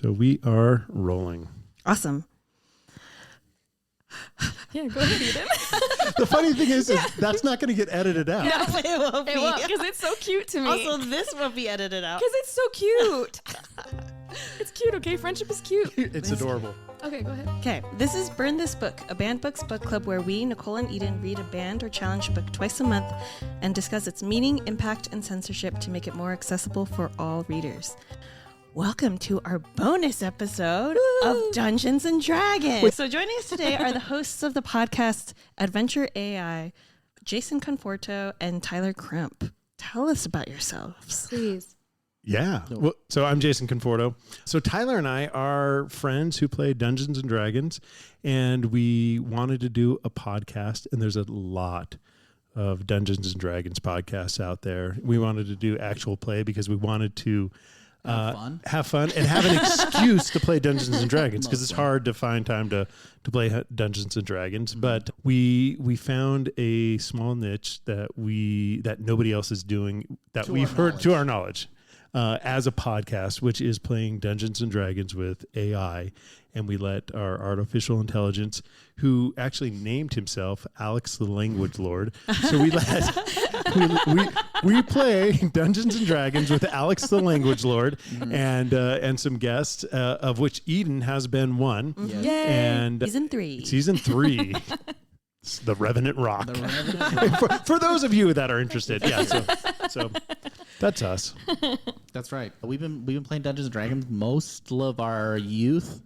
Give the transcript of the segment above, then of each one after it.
So we are rolling. Awesome. Yeah, go ahead, Eden. The funny thing is that's not going to get edited out. No, it won't be. It won't, because it's so cute to me. Also, this won't be edited out. Because it's so cute. It's cute, okay? Friendship is cute. It's adorable. Okay, go ahead. Okay, this is Burn This Book, a Banned Books book club where we, Nicolle and Eden, read a banned or challenged book twice a month and discuss its meaning, impact, and censorship to make it more accessible for all readers. Welcome to our bonus episode of Dungeons and Dragons. So joining us today are the hosts of the podcast Adventure AI, Jason Conforto and Tyler Crump. Tell us about yourselves. Please. Yeah. Well, so I'm Jason Conforto. So Tyler and I are friends who play Dungeons and Dragons, and we wanted to do a podcast, and there's a lot of Dungeons and Dragons podcasts out there. We wanted to do actual play because we wanted to have fun and have an excuse to play Dungeons and Dragons, because it's hard to find time to play Dungeons and Dragons. But we found a small niche that nobody else is doing, that we've heard to our knowledge, as a podcast, which is playing Dungeons and Dragons with AI. And we let our artificial intelligence, who actually named himself Alex the Language Lord. So we we play Dungeons and Dragons with Alex the Language Lord, and some guests, of which Eden has been one. Mm-hmm. Yay. And season 3. The Revenant Rock. For those of you that are interested, yeah. So that's us. That's right. We've been playing Dungeons and Dragons most of our youth,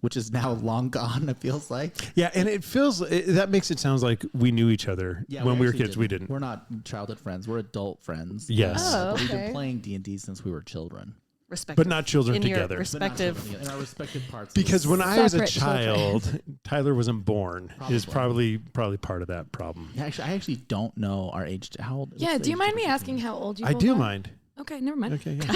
which is now long gone, it feels like. Yeah, and that makes it sound like we knew each other when we were kids. We didn't. We're not childhood friends. We're adult friends. Yes. Oh, But we've okay. been playing D&D since we were children. Respective. But not children in together. Your respective. In our respective parts. Because when I was a Separate child, Tyler wasn't born. Is Probably. probably part of that problem. Actually, I actually don't know our age. How old? Yeah, do you mind me asking how old you I both do are? mind. Okay, never mind. Okay. Yeah.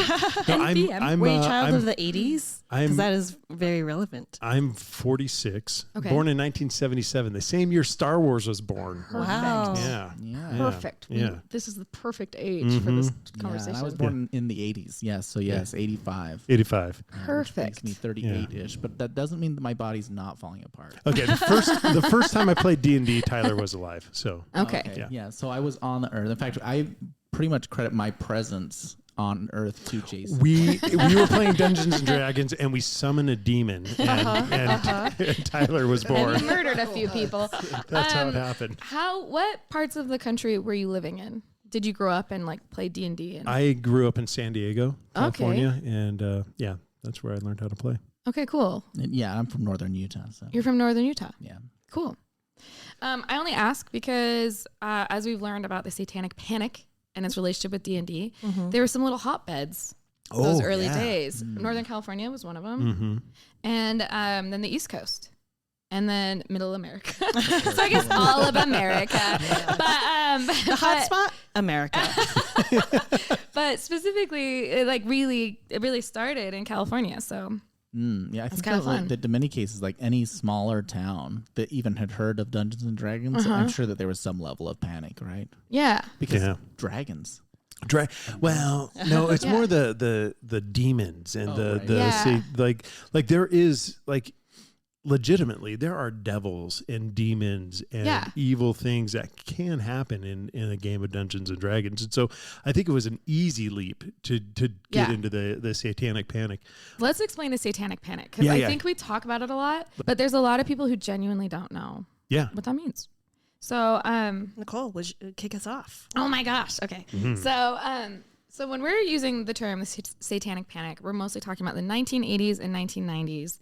No, NBM. Were you a child of the 80s? I'm- Because that is very relevant. I'm 46. Okay. Born in 1977, the same year Star Wars was born. Wow. Yeah. Yeah. Perfect. Yeah. This is the perfect age for this Yeah, conversation. and I was born in the 80s. Yes. So yes, 85. 85. Perfect. Which makes me 38-ish. But that doesn't mean that my body's not falling apart. Okay. The first time I played D&D, Tyler was alive. So Okay. Yeah. So I was on the Earth. In fact, I pretty much credit my presence on Earth to Jason. we were playing Dungeons and Dragons, and we summoned a demon, and Tyler was born. And you murdered a few people. That's how it happened. What parts of the country were you living in? Did you grow up and play D&D? I grew up in San Diego, California, and that's where I learned how to play. Okay, cool. And yeah, I'm from northern Utah. So You're from northern Utah. yeah. Cool. I only ask because as we've learned about the Satanic Panic and its relationship with D&D, there were some little hotbeds those early days. Northern California was one of them. And then the East Coast. And then Middle America. So I guess all of America. But The hotspot? America. but specifically, it really started in California. So Yeah, I think kinda fun. that in many cases, like any smaller town that even had heard of Dungeons and Dragons, I'm sure that there was some level of panic, right? yeah. Because dragons. Well, no, it's more the demons and like there is legitimately there are devils and demons and evil things that can happen in a game of Dungeons and Dragons. And so I think it was an easy leap to get into the Satanic Panic. Let's explain the Satanic Panic, because I think we talk about it a lot, but there's a lot of people who genuinely don't know what that means. So, Nicolle, would you kick us off? oh my gosh. Okay. So when we're using the term Satanic Panic, we're mostly talking about the 1980s and 1990s.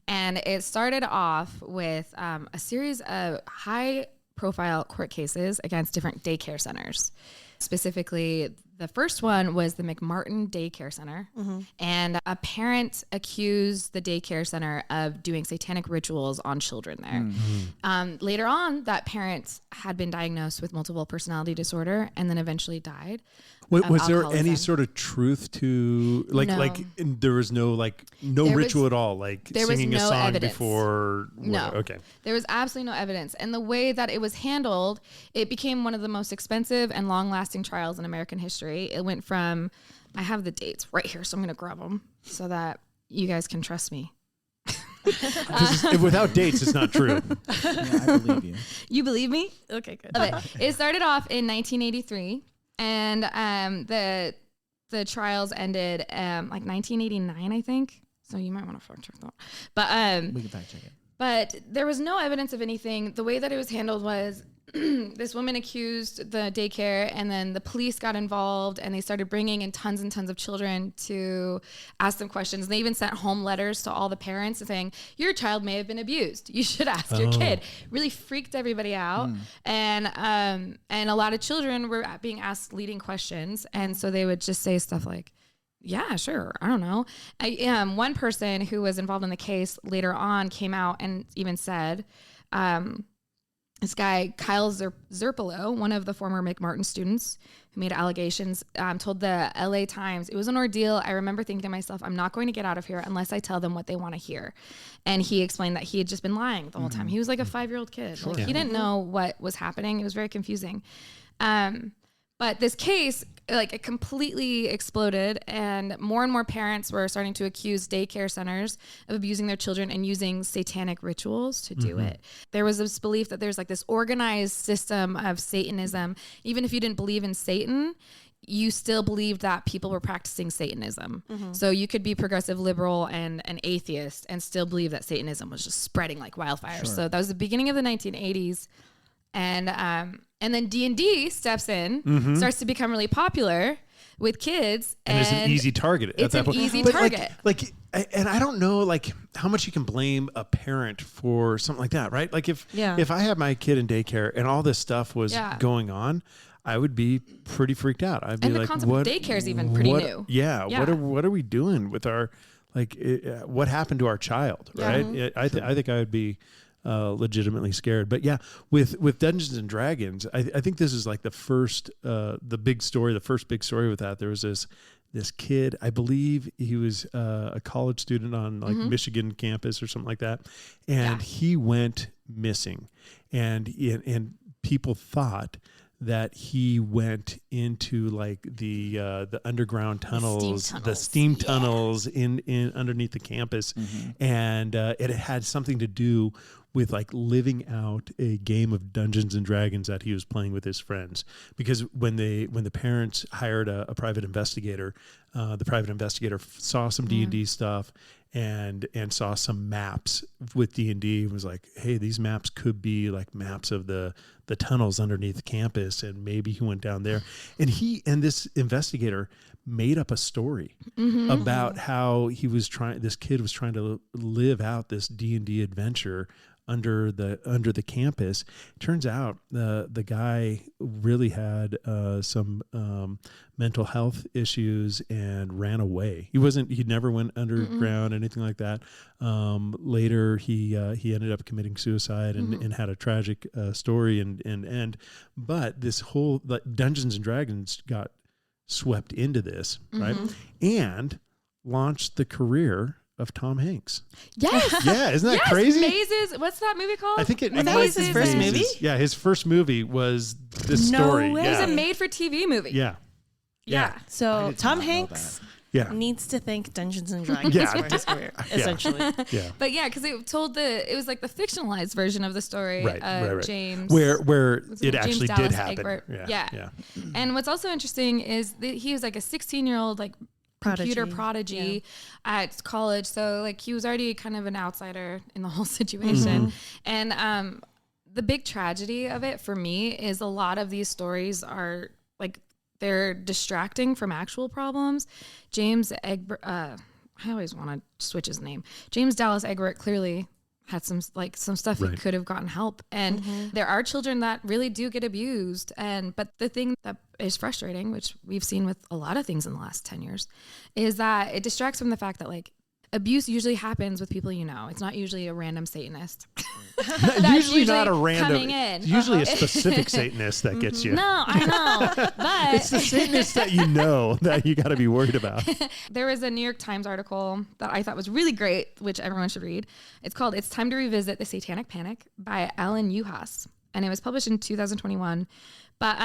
And it started off with a series of high-profile court cases against different daycare centers. Specifically, the first one was the McMartin Daycare Center. And a parent accused the daycare center of doing satanic rituals on children there. Later on, that parent had been diagnosed with multiple personality disorder and then eventually died. Was there any sort of truth to there was no ritual at all, like there was singing a no song evidence. before? No. Okay. There was absolutely no evidence. And the way that it was handled, it became one of the most expensive and long-lasting trials in American history. It went from, I have the dates right here, so I'm going to grab them so that you guys can trust me. Without dates, it's not true. Yeah, I believe you. You believe me? Okay, good. It started off in 1983, and the trials ended like 1989, I think. So you might want to fact check that. But We can fact check it. But there was no evidence of anything. The way that it was handled was this woman accused the daycare, and then the police got involved, and they started bringing in tons and tons of children to ask them questions. And they even sent home letters to all the parents saying, your child may have been abused. You should ask your kid. Really freaked everybody out. And a lot of children were being asked leading questions. And so they would just say stuff like, yeah, sure. I don't know. One person who was involved in the case later on came out and even said, this guy, Kyle Zerpolo, one of the former McMartin students who made allegations, told the LA Times, it was an ordeal. I remember thinking to myself, I'm not going to get out of here unless I tell them what they want to hear. And he explained that he had just been lying the whole time. He was like a 5-year-old kid. Sure. Like, he didn't know what was happening. It was very confusing. But this case, like, it completely exploded, and more parents were starting to accuse daycare centers of abusing their children and using satanic rituals to do it. There was this belief that there's like this organized system of Satanism. Even if you didn't believe in Satan, you still believed that people were practicing Satanism. So you could be progressive liberal and an atheist and still believe that Satanism was just spreading like wildfire. Sure. So that was the beginning of the 1980s. And then D&D steps in, starts to become really popular with kids. And it's an easy target It's at that an point. easy But target. and I don't know, like, how much you can blame a parent for something like that, right? Like, if I had my kid in daycare and all this stuff was going on, I would be pretty freaked out. I'd be and like, the concept of daycare is even pretty new. Yeah. What are we doing with our, like, what happened to our child, right? I think I would be legitimately scared. But yeah, with Dungeons and Dragons, I think this is like the first big story with that. There was this kid, I believe he was a college student on like Michigan campus or something like that, and he went missing, and people thought that he went into like the underground tunnels, the steam tunnels in underneath the campus, and it had something to do with like living out a game of Dungeons and Dragons that he was playing with his friends. Because when the parents hired a private investigator, the private investigator saw some D&D stuff and saw some maps with D&D, and was like, hey, these maps could be like maps of the tunnels underneath the campus, and maybe he went down there. And this investigator made up a story about how this kid was trying to live out this D&D adventure under the campus. Turns out the guy really had some mental health issues and ran away. He never went underground, anything like that. Later he ended up committing suicide and had a tragic story but this whole Dungeons and Dragons got swept into this, right? And launched the career of Tom Hanks. Yes. Yeah, isn't that crazy? Mazes. What's that movie called? I think that was his first movie? Yeah, his first movie was this story. way. It was Yeah. a made-for-TV movie. Yeah. Yeah. So Tom Hanks needs to thank Dungeons and Dragons for his career, essentially. Yeah. But yeah, because it was like the fictionalized version of the story of James. Where it James actually Dallas did happen. Egbert. Yeah. And what's also interesting is that he was like a 16-year-old like computer prodigy at college. So like he was already kind of an outsider in the whole situation. And the big tragedy of it for me is a lot of these stories are like, they're distracting from actual problems. James Egbert, I always want to switch his name. James Dallas Egbert clearly had some stuff he could have gotten help. And there are children that really do get abused. But the thing that is frustrating, which we've seen with a lot of things in the last 10 years, is that it distracts from the fact that like abuse usually happens with people you know. It's not usually a random Satanist. usually not a random. Coming in. It's usually a specific Satanist that gets you. No, I know, but it's the Satanist that you know that you got to be worried about. There was a New York Times article that I thought was really great, which everyone should read. It's called "It's Time to Revisit the Satanic Panic" by Alan Uhas, and it was published in 2021. But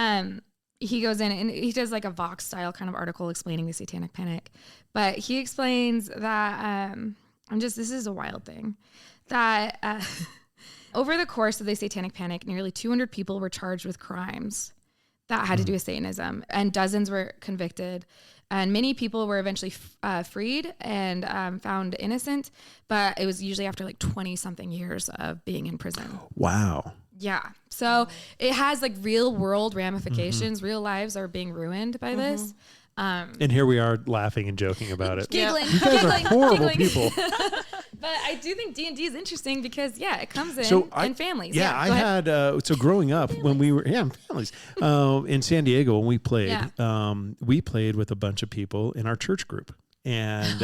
he goes in and he does like a Vox style kind of article explaining the Satanic Panic. But he explains that, this is a wild thing, that over the course of the Satanic Panic, nearly 200 people were charged with crimes that had to do with Satanism, and dozens were convicted. And many people were eventually freed and found innocent, but it was usually after like 20 something years of being in prison. Wow. Yeah. So it has like real world ramifications. Real lives are being ruined by this. And here we are laughing and joking about it. Giggling. You guys are horrible giggling. people. But I do think D&D is interesting because, it comes in in families. Yeah, I had, so growing up when we were, families, in San Diego when we played with a bunch of people in our church group. And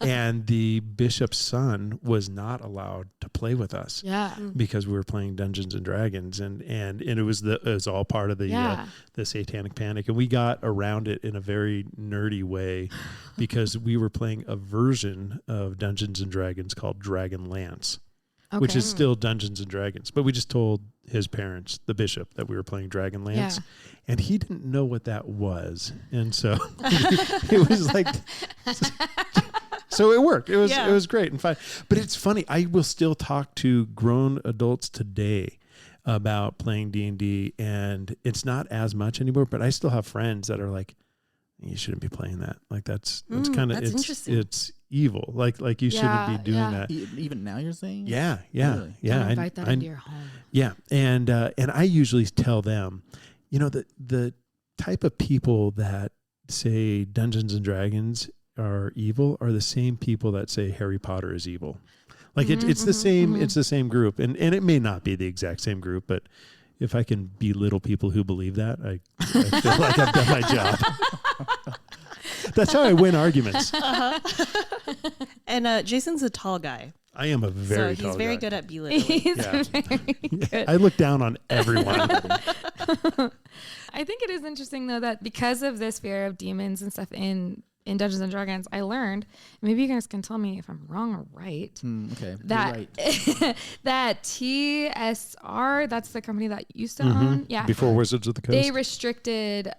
and the bishop's son was not allowed to play with us, because we were playing Dungeons and Dragons, and it was all part of the Satanic Panic, and we got around it in a very nerdy way because we were playing a version of Dungeons and Dragons called Dragonlance. Which is still Dungeons and Dragons. But we just told his parents, the bishop, that we were playing Dragonlance. And he didn't know what that was. And so it was like, so it worked. It was great and fine. But it's funny. I will still talk to grown adults today about playing D&D. And it's not as much anymore, but I still have friends that are like, you shouldn't be playing that. Like that's kind of, it's evil. Like you shouldn't be doing that. Even now you're saying? Yeah. Don't invite that into your home. Yeah. And I usually tell them, the type of people that say Dungeons and Dragons are evil are the same people that say Harry Potter is evil. Like it's the same, it's the same group. And it may not be the exact same group, but if I can belittle people who believe that, I feel like I've done my job. That's how I win arguments. And Jason's a tall guy. I am a very tall guy. So he's very good at belittling. He's very good. I look down on everyone. I think it is interesting, though, that because of this fear of demons and stuff in Dungeons and Dragons, I learned, maybe you guys can tell me if I'm wrong or right, okay, that right. that TSR, that's the company that used to own, before Wizards of the Coast, they restricted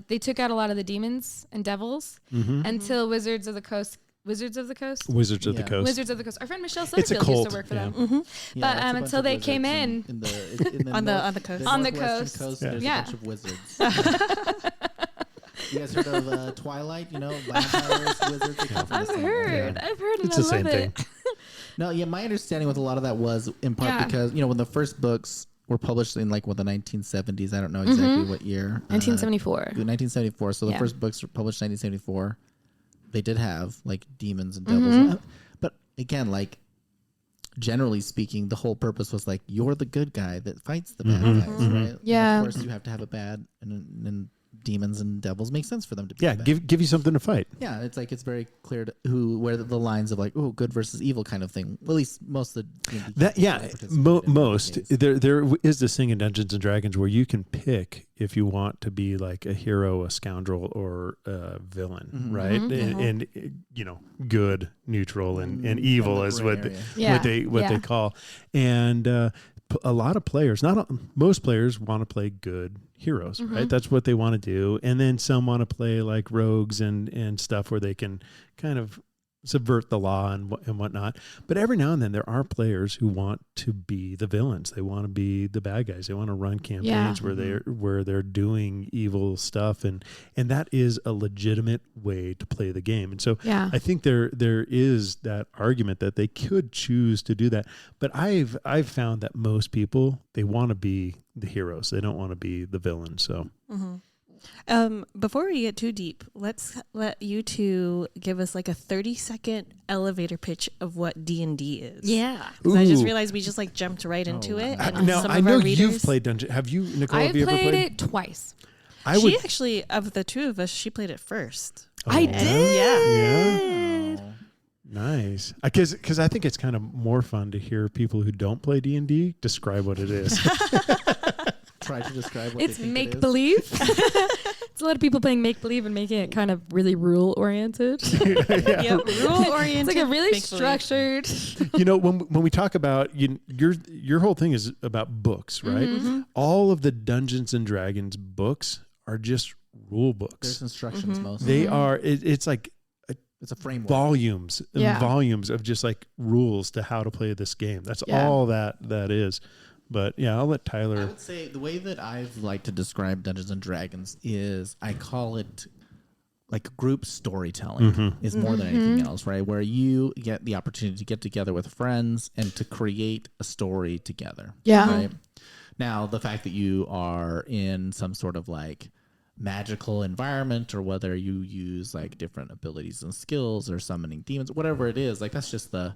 they took out a lot of the demons and devils until Wizards of the Coast. Our friend Michelle Sutherfield used to work for them. But until they came in on the coast. On the coast. There's a bunch of wizards. You guys heard of Twilight? Vampires, wizards. I've heard. It's the same thing. No, my understanding with a lot of that was in part because when the first books were published in the 1970s. I don't know exactly what year. 1974. 1974. So the first books were published in 1974. They did have demons and devils, but again, generally speaking, the whole purpose was you're the good guy that fights the bad guys, right? Yeah. And of course, you have to have a bad and demons and devils make sense for them to be. Give you something to fight. Yeah, it's very clear where the lines of good versus evil kind of thing. Well, at least most of the most there is this thing in Dungeons and Dragons where you can pick if you want to be like a hero, a scoundrel, or a villain, right? And good, neutral, and evil is what they call. And a lot of players, most players want to play good heroes, right? That's what they want to do. And then some want to play like rogues and stuff where they can kind of subvert the law and whatnot. But every now and then there are players who want to be the villains. They want to be the bad guys. They want to run campaigns where they're doing evil stuff, and that is a legitimate way to play the game. And so I think there is that argument that they could choose to do that. But I've found that most people, they want to be the heroes. They don't want to be the villains. So before we get too deep, let's let you two give us like a 30-second elevator pitch of what D&D is. Yeah. Because I just realized we just jumped right into it. Now, I know you've played Dungeon. Have you, Nicolle? I've played it twice. She actually, of the two of us, she played it first. I did. Yeah. Nice. Because I think it's kind of more fun to hear people who don't play D&D describe what it is. Try to describe what it's make believe. It's a lot of people playing make believe and making it kind of really rule oriented. Rule oriented. It's like a really structured. When we talk about your whole thing is about books, right? All of the Dungeons and Dragons books are just rule There's books. instructions mostly. They are. It's like It's a framework. volumes and Yeah. volumes of just like rules to how to play this game. That's Yeah. all that is. But yeah, I'll let I Tyler. would say the way that I've liked to describe Dungeons and Dragons is I call it like group storytelling is more than anything else, right? Where you get the opportunity to get together with friends and to create a story together. Yeah. Right? Now, the fact that you are in some sort of like magical environment, or whether you use like different abilities and skills or summoning demons, whatever it is, like that's just the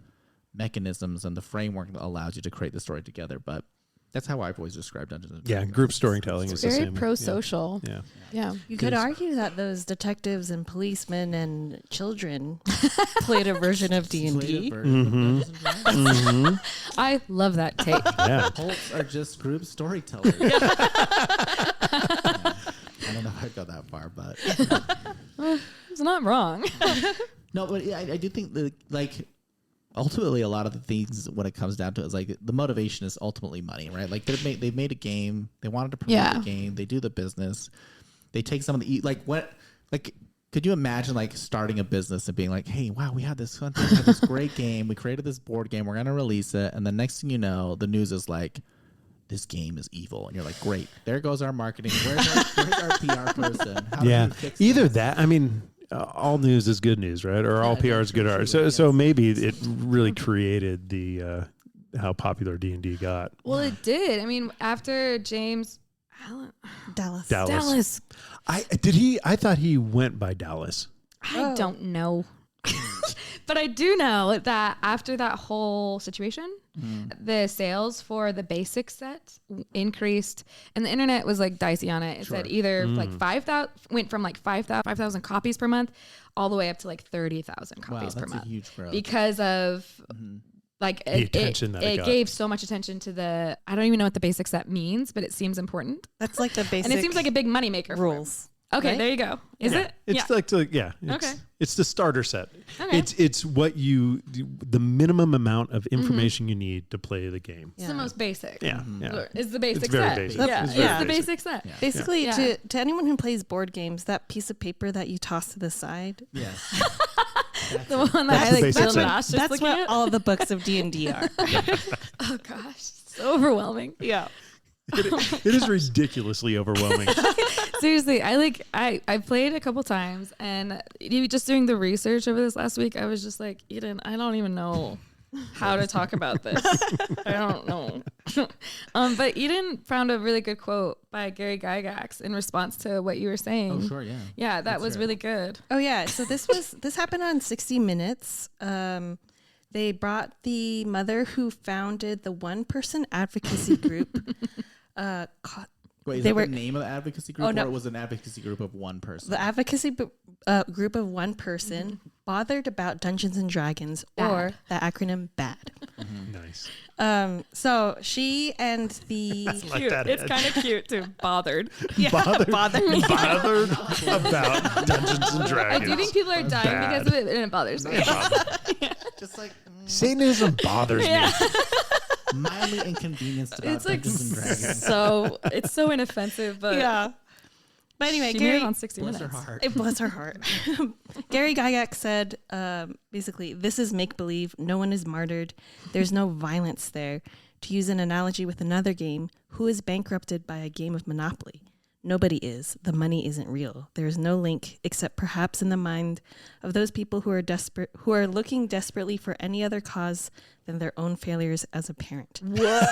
mechanisms and the framework that allows you to create the story together. But that's how I've always described Dungeons and Yeah, Dragons. group storytelling is the Very same. pro-social. Yeah. Yeah. You could argue that those detectives and policemen and children played a version of D&D. I love that take. Yeah. Cults are just group storytellers. I don't know if I'd go that far, but It's not wrong. no, but I do think that like ultimately a lot of the things when it comes down to it is like the motivation is ultimately money, right? Like they've made a game, they wanted to promote the game, they do the business, they take some of the could you imagine like starting a business and being like, hey, wow, we had this fun thing, we had this great game, we created this board game, we're gonna release it, and the next thing you know, the news is like, this game is evil, and you're like, great, there goes our marketing. Where's our PR person? How do we fix Either this? that. I mean, all news is good news, right? Or all PR is good art. So maybe it really created the how popular D&D got. Well, it did. I mean, after James Dallas. I thought he went by Dallas. I don't know. But I do know that after that whole situation, the sales for the basic set increased, and the internet was like dicey on it. It said either like 5,000 went from like 5,000 copies per month all the way up to like 30,000 copies per that's month a huge growth. because of like The attention that it got. gave so much attention to the, I don't even know what the basic set means, but it seems important. That's like the basic And it seems like a big moneymaker. rules. Okay, right? there you go. Is it? It's Okay. It's the starter set. Okay. It's what the minimum amount of information you need to play the game. It's the most basic. Yeah, yeah. Is the basic It's very set. basic. Yeah, It's it's, very the basic. basic set. Yeah. Basically, Yeah. to anyone who plays board games, that piece of paper that you toss to the side, Yes. The one that That's I the like basic feel set. Josh just that's looking what at. all the books of D&D are. Oh gosh, so overwhelming. Yeah. It is ridiculously overwhelming. Seriously, I played a couple times, and just doing the research over this last week, I was just like, Eden, I don't even know how to talk about this. I don't know. But Eden found a really good quote by Gary Gygax in response to what you were saying. Oh, sure, yeah. Yeah, that was really good. Oh yeah. So this happened on 60 Minutes. They brought the mother who founded the one-person advocacy group. Wait, is They that were- the name of the advocacy group, Oh, no. or it was an advocacy group of one person? The advocacy group of one person bothered about Dungeons and Dragons, or the acronym BAD. Nice. So she and the Like that It's head. kind of cute too. Bothered. bothered about Dungeons and I Dragons. do think people are dying Bad. because of it, and it bothers me. Just like Satanism bothers me. mildly inconvenienced about It's like Dungeons and Dragons. it's so inoffensive, but yeah. But anyway, she made Gary it on 60 Bless Minutes. her heart. It bless her heart. Gary Gygax said, basically, this is make believe. No one is martyred. There's no violence there. To use an analogy with another game, who is bankrupted by a game of Monopoly? Nobody is. The money isn't real. There is no link, except perhaps in the mind of those people who are desperate, who are looking desperately for any other cause than their own failures as a parent. Yeah.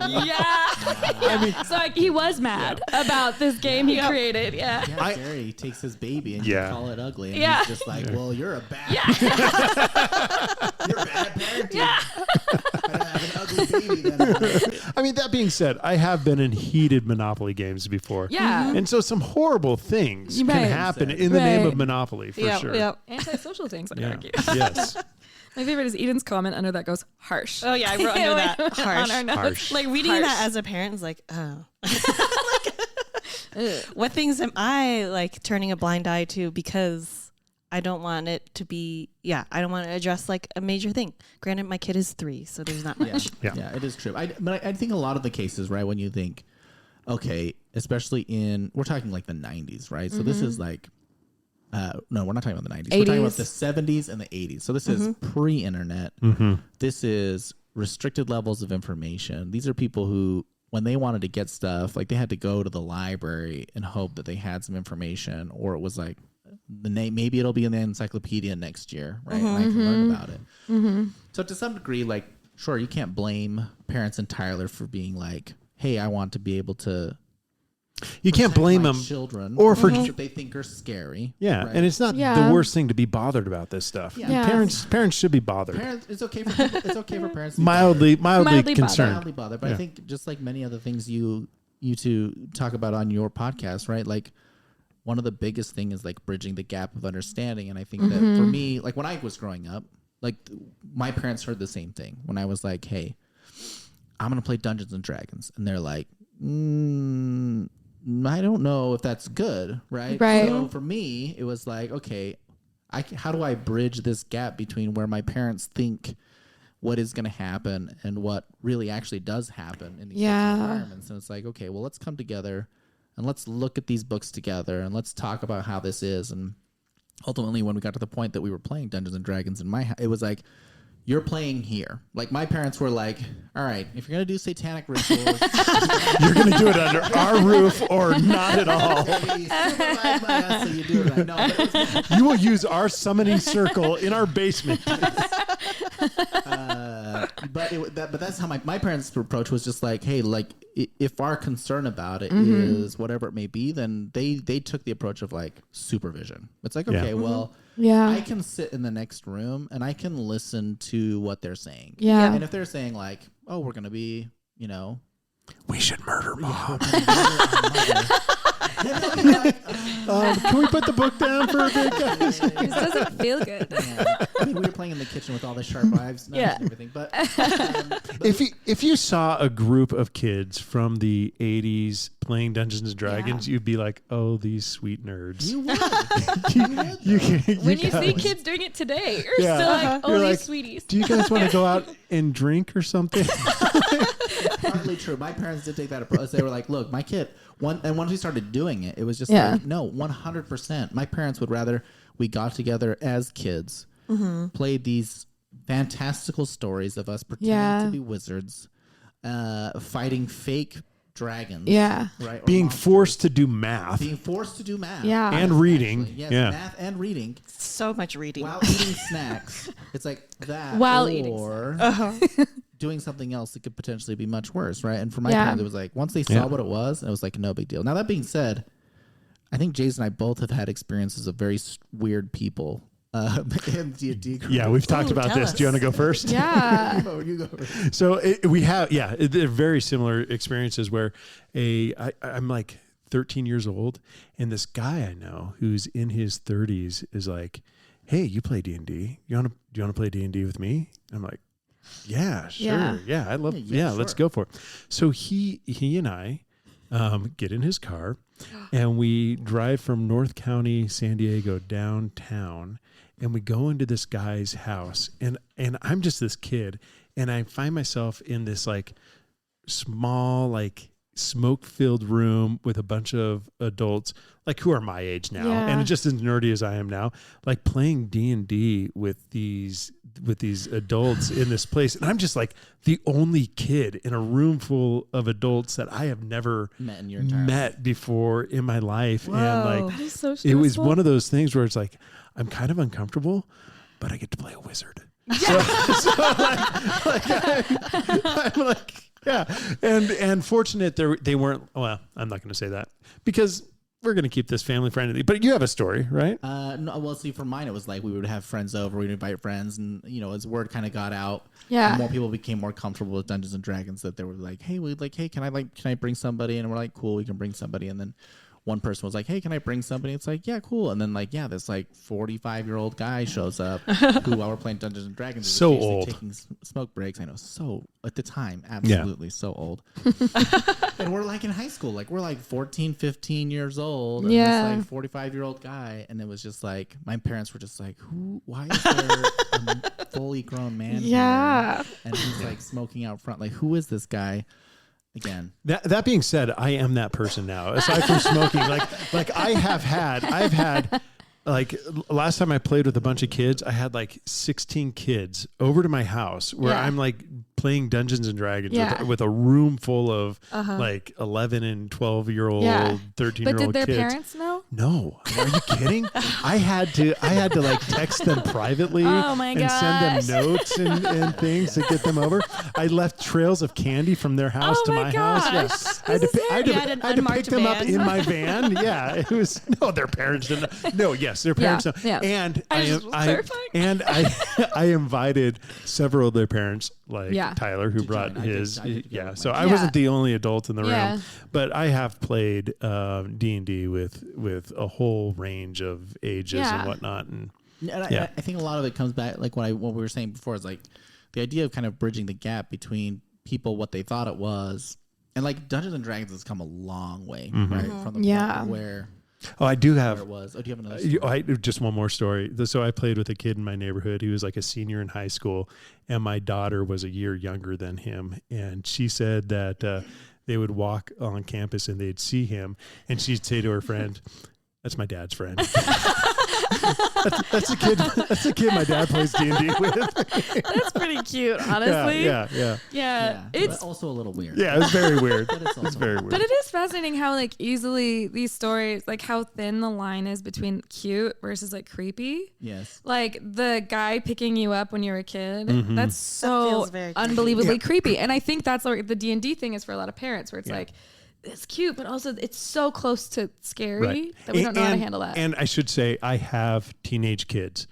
I mean, so like, he was mad about this game he created. Yeah. Yeah, Gary takes his baby and you call it ugly. And Yeah. he's just like, well, you're a bad you're a bad parent. Yeah. Better have an ugly baby than I mean, that being said, I have been in heated Monopoly games before. Yeah. And so some horrible things Right. can happen in the name Right. of Monopoly, for sure. Yep. Antisocial things, I Yeah. argue. Yes. My favorite is Eden's comment under that goes, harsh. Oh yeah, I wrote under that. On Harsh. our notes. Harsh. Like reading Harsh. that as a parent is like, oh. What things am I like turning a blind eye to because I don't want it to be, I don't want to address like a major thing. Granted, my kid is 3, so there's not much. Yeah. Yeah, it is true. But I think a lot of the cases, right, when you think okay, especially we're talking like the 90s, right? So this is like, no, we're not talking about the 90s. 80s. We're talking about the 70s and the 80s. So this is pre-internet. This is restricted levels of information. These are people who, when they wanted to get stuff, like they had to go to the library and hope that they had some information, or it was like the name, maybe it'll be in the encyclopedia next year, right? And I can learn about it. So to some degree, like, sure, you can't blame parents entirely for being like, hey, I want to be able to. You can't blame them, children, or for things that they think are scary. Yeah, right? and it's not the worst thing to be bothered about this stuff. Yeah. Parents should be bothered. It's okay for people, it's okay for parents to be mildly Mildly concerned. mildly bothered. But I think just like many other things you two talk about on your podcast, right? Like one of the biggest thing is like bridging the gap of understanding. And I think that for me, like when I was growing up, like my parents heard the same thing when I was like, hey, I'm going to play Dungeons and Dragons. And they're like, I don't know if that's good, right? Right. So for me, it was like, okay, how do I bridge this gap between where my parents think what is going to happen and what really actually does happen in these sorts of environments? And it's like, okay, well, let's come together and let's look at these books together and let's talk about how this is. And ultimately, when we got to the point that we were playing Dungeons and Dragons in my house, it was like, you're playing here. Like my parents were like, all right, if you're going to do satanic rituals, You're going to do it under our roof or not at all. supervised by us, so you do it right. No, but it was, You will use our summoning circle in our basement. but that's how my parents' approach was just like, hey, like if our concern about it is whatever it may be, then they took the approach of like supervision. It's like, okay, well, I can sit in the next room and I can listen to what they're saying. Yeah. And if they're saying like, oh, we're going to be, We should murder Mom. Yeah, Can we put the book down for a bit, guys? This doesn't feel good. yeah. I mean, we were playing in the kitchen with all the sharp knives and everything. But If you saw a group of kids from the 80s playing Dungeons and Dragons, you'd be like, oh, these sweet nerds. you would. When you see kids doing it today, you're still like, oh, You're these like, sweeties. do you guys want to go out and drink or something? Partly true. My parents did take that approach. They were like, look, my kid, once we started doing it, it was just like, no, 100%. My parents would rather we got together as kids, played these fantastical stories of us pretending to be wizards, fighting fake dragons. Yeah. Right. Being forced to do math. Being forced to do math. Yeah. And reading. Actually. Yes, Yeah. math and reading. So much reading. While eating snacks. It's like that. While eating or doing something else that could potentially be much worse, right? And for my parents, it was like, once they saw what it was, it was like, no big deal. Now, that being said, I think Jason and I both have had experiences of very weird people in D&D. Yeah, we've talked about this. us. Do you want to go first? Yeah. You go first. So we have, they're very similar experiences where I'm like 13 years old, and this guy I know who's in his 30s is like, hey, you play D&D. Do you want to play D&D with me? I'm like, yeah, sure. Yeah, I love, sure. Let's go for it. So he and I get in his car, and we drive from North County, San Diego downtown, and we go into this guy's house, and I'm just this kid, and I find myself in this like small, like smoke-filled room with a bunch of adults, like who are my age now, and just as nerdy as I am now, like playing D&D with these adults in this place, and I'm just like the only kid in a room full of adults that I have never met before in my life. Whoa, and like that is so it was stressful. one of those things where it's like I'm kind of uncomfortable, but I get to play a wizard. So I'm like, yeah, and fortunate they weren't. Well, I'm not going to say that because we're going to keep this family friendly. But you have a story, right? No, well, see, for mine, it was like we would have friends over, we'd invite friends, and as word kind of got out, more people became more comfortable with Dungeons and Dragons. That they were like, hey, can I bring somebody? And we're like, cool, we can bring somebody. And then one person was like, hey, can I bring somebody? It's like, yeah, cool. And then this like 45-year-old guy shows up who, while we're playing Dungeons and Dragons, is so occasionally old, taking smoke breaks. I know, so at the time, absolutely so old. And we're like in high school, like we're like 14, 15 years old, and this like 45-year-old guy, and it was just like my parents were just like, why is there a fully grown man here? And he's like smoking out front, like who is this guy? again. That being said, I am that person now. Aside from smoking, like I've had like last time I played with a bunch of kids, I had like 16 kids over to my house where I'm like playing Dungeons and Dragons with a room full of like 11 and 12-year-old, 13-year-old kids. But did their parents know? No. Are you kidding? I had to like text them privately and send them notes and things to get them over. I left trails of candy from their house to my house. Yeah. I had to pick them up in my van. Yeah. It was their parents didn't. No, yes, their parents know. Yeah. And I invited several of their parents, like Tyler, who brought his. So I wasn't the only adult in the room, but I have played D&D with a whole range of ages and whatnot. And I think a lot of it comes back, like what we were saying before, is like the idea of kind of bridging the gap between people, what they thought it was, and like Dungeons and Dragons has come a long way, right? From the point where. Oh, I do have. Where it was. Oh, do you have another story? Just one more story. So I played with a kid in my neighborhood. He was like a senior in high school, and my daughter was a year younger than him. And she said that they would walk on campus and they'd see him, and she'd say to her friend, "That's my dad's friend." That's the kid my dad plays D&D with. That's pretty cute, honestly. Yeah. It's also a little weird. Yeah, it's very weird. It's very weird. But it is fascinating how like easily these stories, like how thin the line is between cute versus like creepy. Yes. Like the guy picking you up when you're a kid. That's so feels very creepy. unbelievably creepy. And I think that's like the D&D thing is for a lot of parents where it's like, it's cute, but also it's so close to scary that we don't know how to handle that. And I should say, I have teenage kids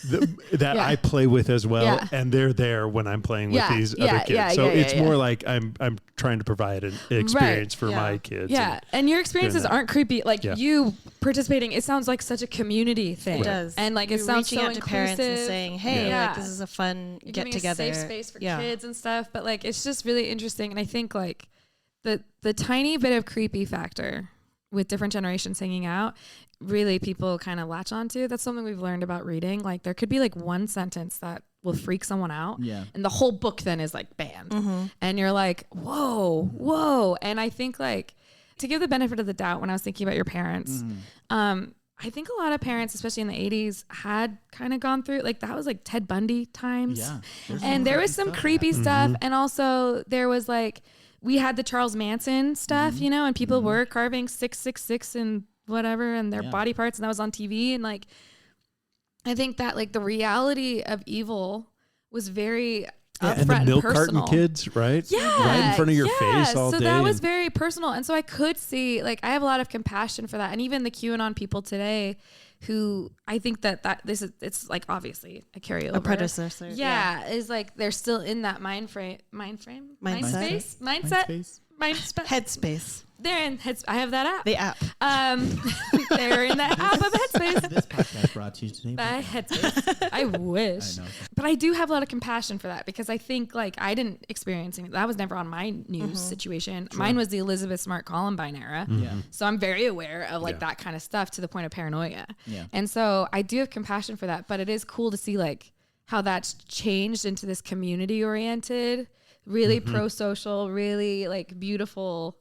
that I play with as well, and they're there when I'm playing with these other kids. So it's more like I'm trying to provide an experience for my kids. Yeah, and your experiences aren't creepy. Like you participating, it sounds like such a community thing. It does, and like you're it sounds reaching so out to inclusive. parents and saying, "Hey, like this is a fun get together, a safe space for kids and stuff." But like it's just really interesting, and I think like the tiny bit of creepy factor with different generations hanging out, really people kind of latch onto. That's something we've learned about reading. Like there could be like one sentence that will freak someone out. Yeah. And the whole book then is like banned. And you're like, whoa. And I think like to give the benefit of the doubt when I was thinking about your parents, I think a lot of parents, especially in the 80s, had kind of gone through, like that was like Ted Bundy times. Yeah. And there was some creepy stuff. And also there was like, we had the Charles Manson stuff, you know, and people were carving 666 and whatever and their body parts, and that was on TV. And like, I think that like the reality of evil was very upfront and the milk personal. Carton kids, right? Yeah, right in front of your face all day. day. So that was very personal, and so I could see like I have a lot of compassion for that, and even the QAnon people today, who I think that it's like obviously a carryover, a predecessor. Yeah, is like they're still in that mindset. Headspace. They're in Headspace. I have that app. The app. They're in that app of Headspace. This podcast brought to you today by Headspace. I wish. I know. But I do have a lot of compassion for that because I think like I didn't experience anything. That was never on my news situation. True. Mine was the Elizabeth Smart Columbine era. Yeah. So I'm very aware of like that kind of stuff to the point of paranoia. Yeah. And so I do have compassion for that, but it is cool to see like how that's changed into this community oriented, really pro-social, really like beautiful,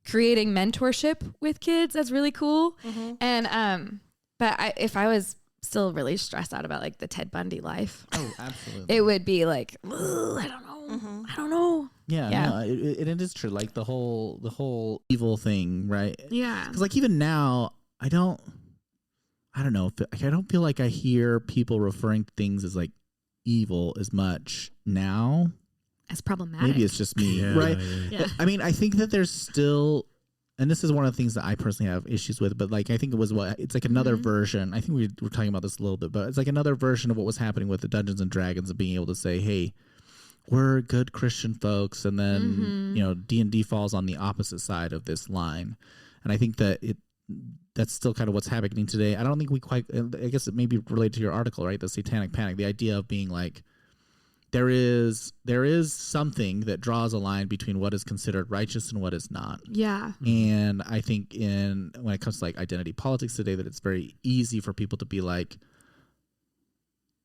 creating mentorship with kids. That's really cool. And but if I was still really stressed out about like the Ted Bundy life, absolutely, it would be like, I don't know. Yeah. No, it is true. Like the whole evil thing, right? Yeah. Because like even now, I don't know. I don't feel like I hear people referring to things as like evil as much now. As problematic. Maybe it's just me, right? Yeah. I mean, I think that there's still, and this is one of the things that I personally have issues with, but like I think it's like another version. I think we were talking about this a little bit, but it's like another version of what was happening with the Dungeons and Dragons of being able to say, hey, we're good Christian folks, and then you know D&D falls on the opposite side of this line, and I think that that's still kind of what's happening today. I don't think we quite. I guess it may be related to your article, right? The Satanic Panic, the idea of being like, there is something that draws a line between what is considered righteous and what is not. Yeah. And I think when it comes to like identity politics today, that it's very easy for people to be like,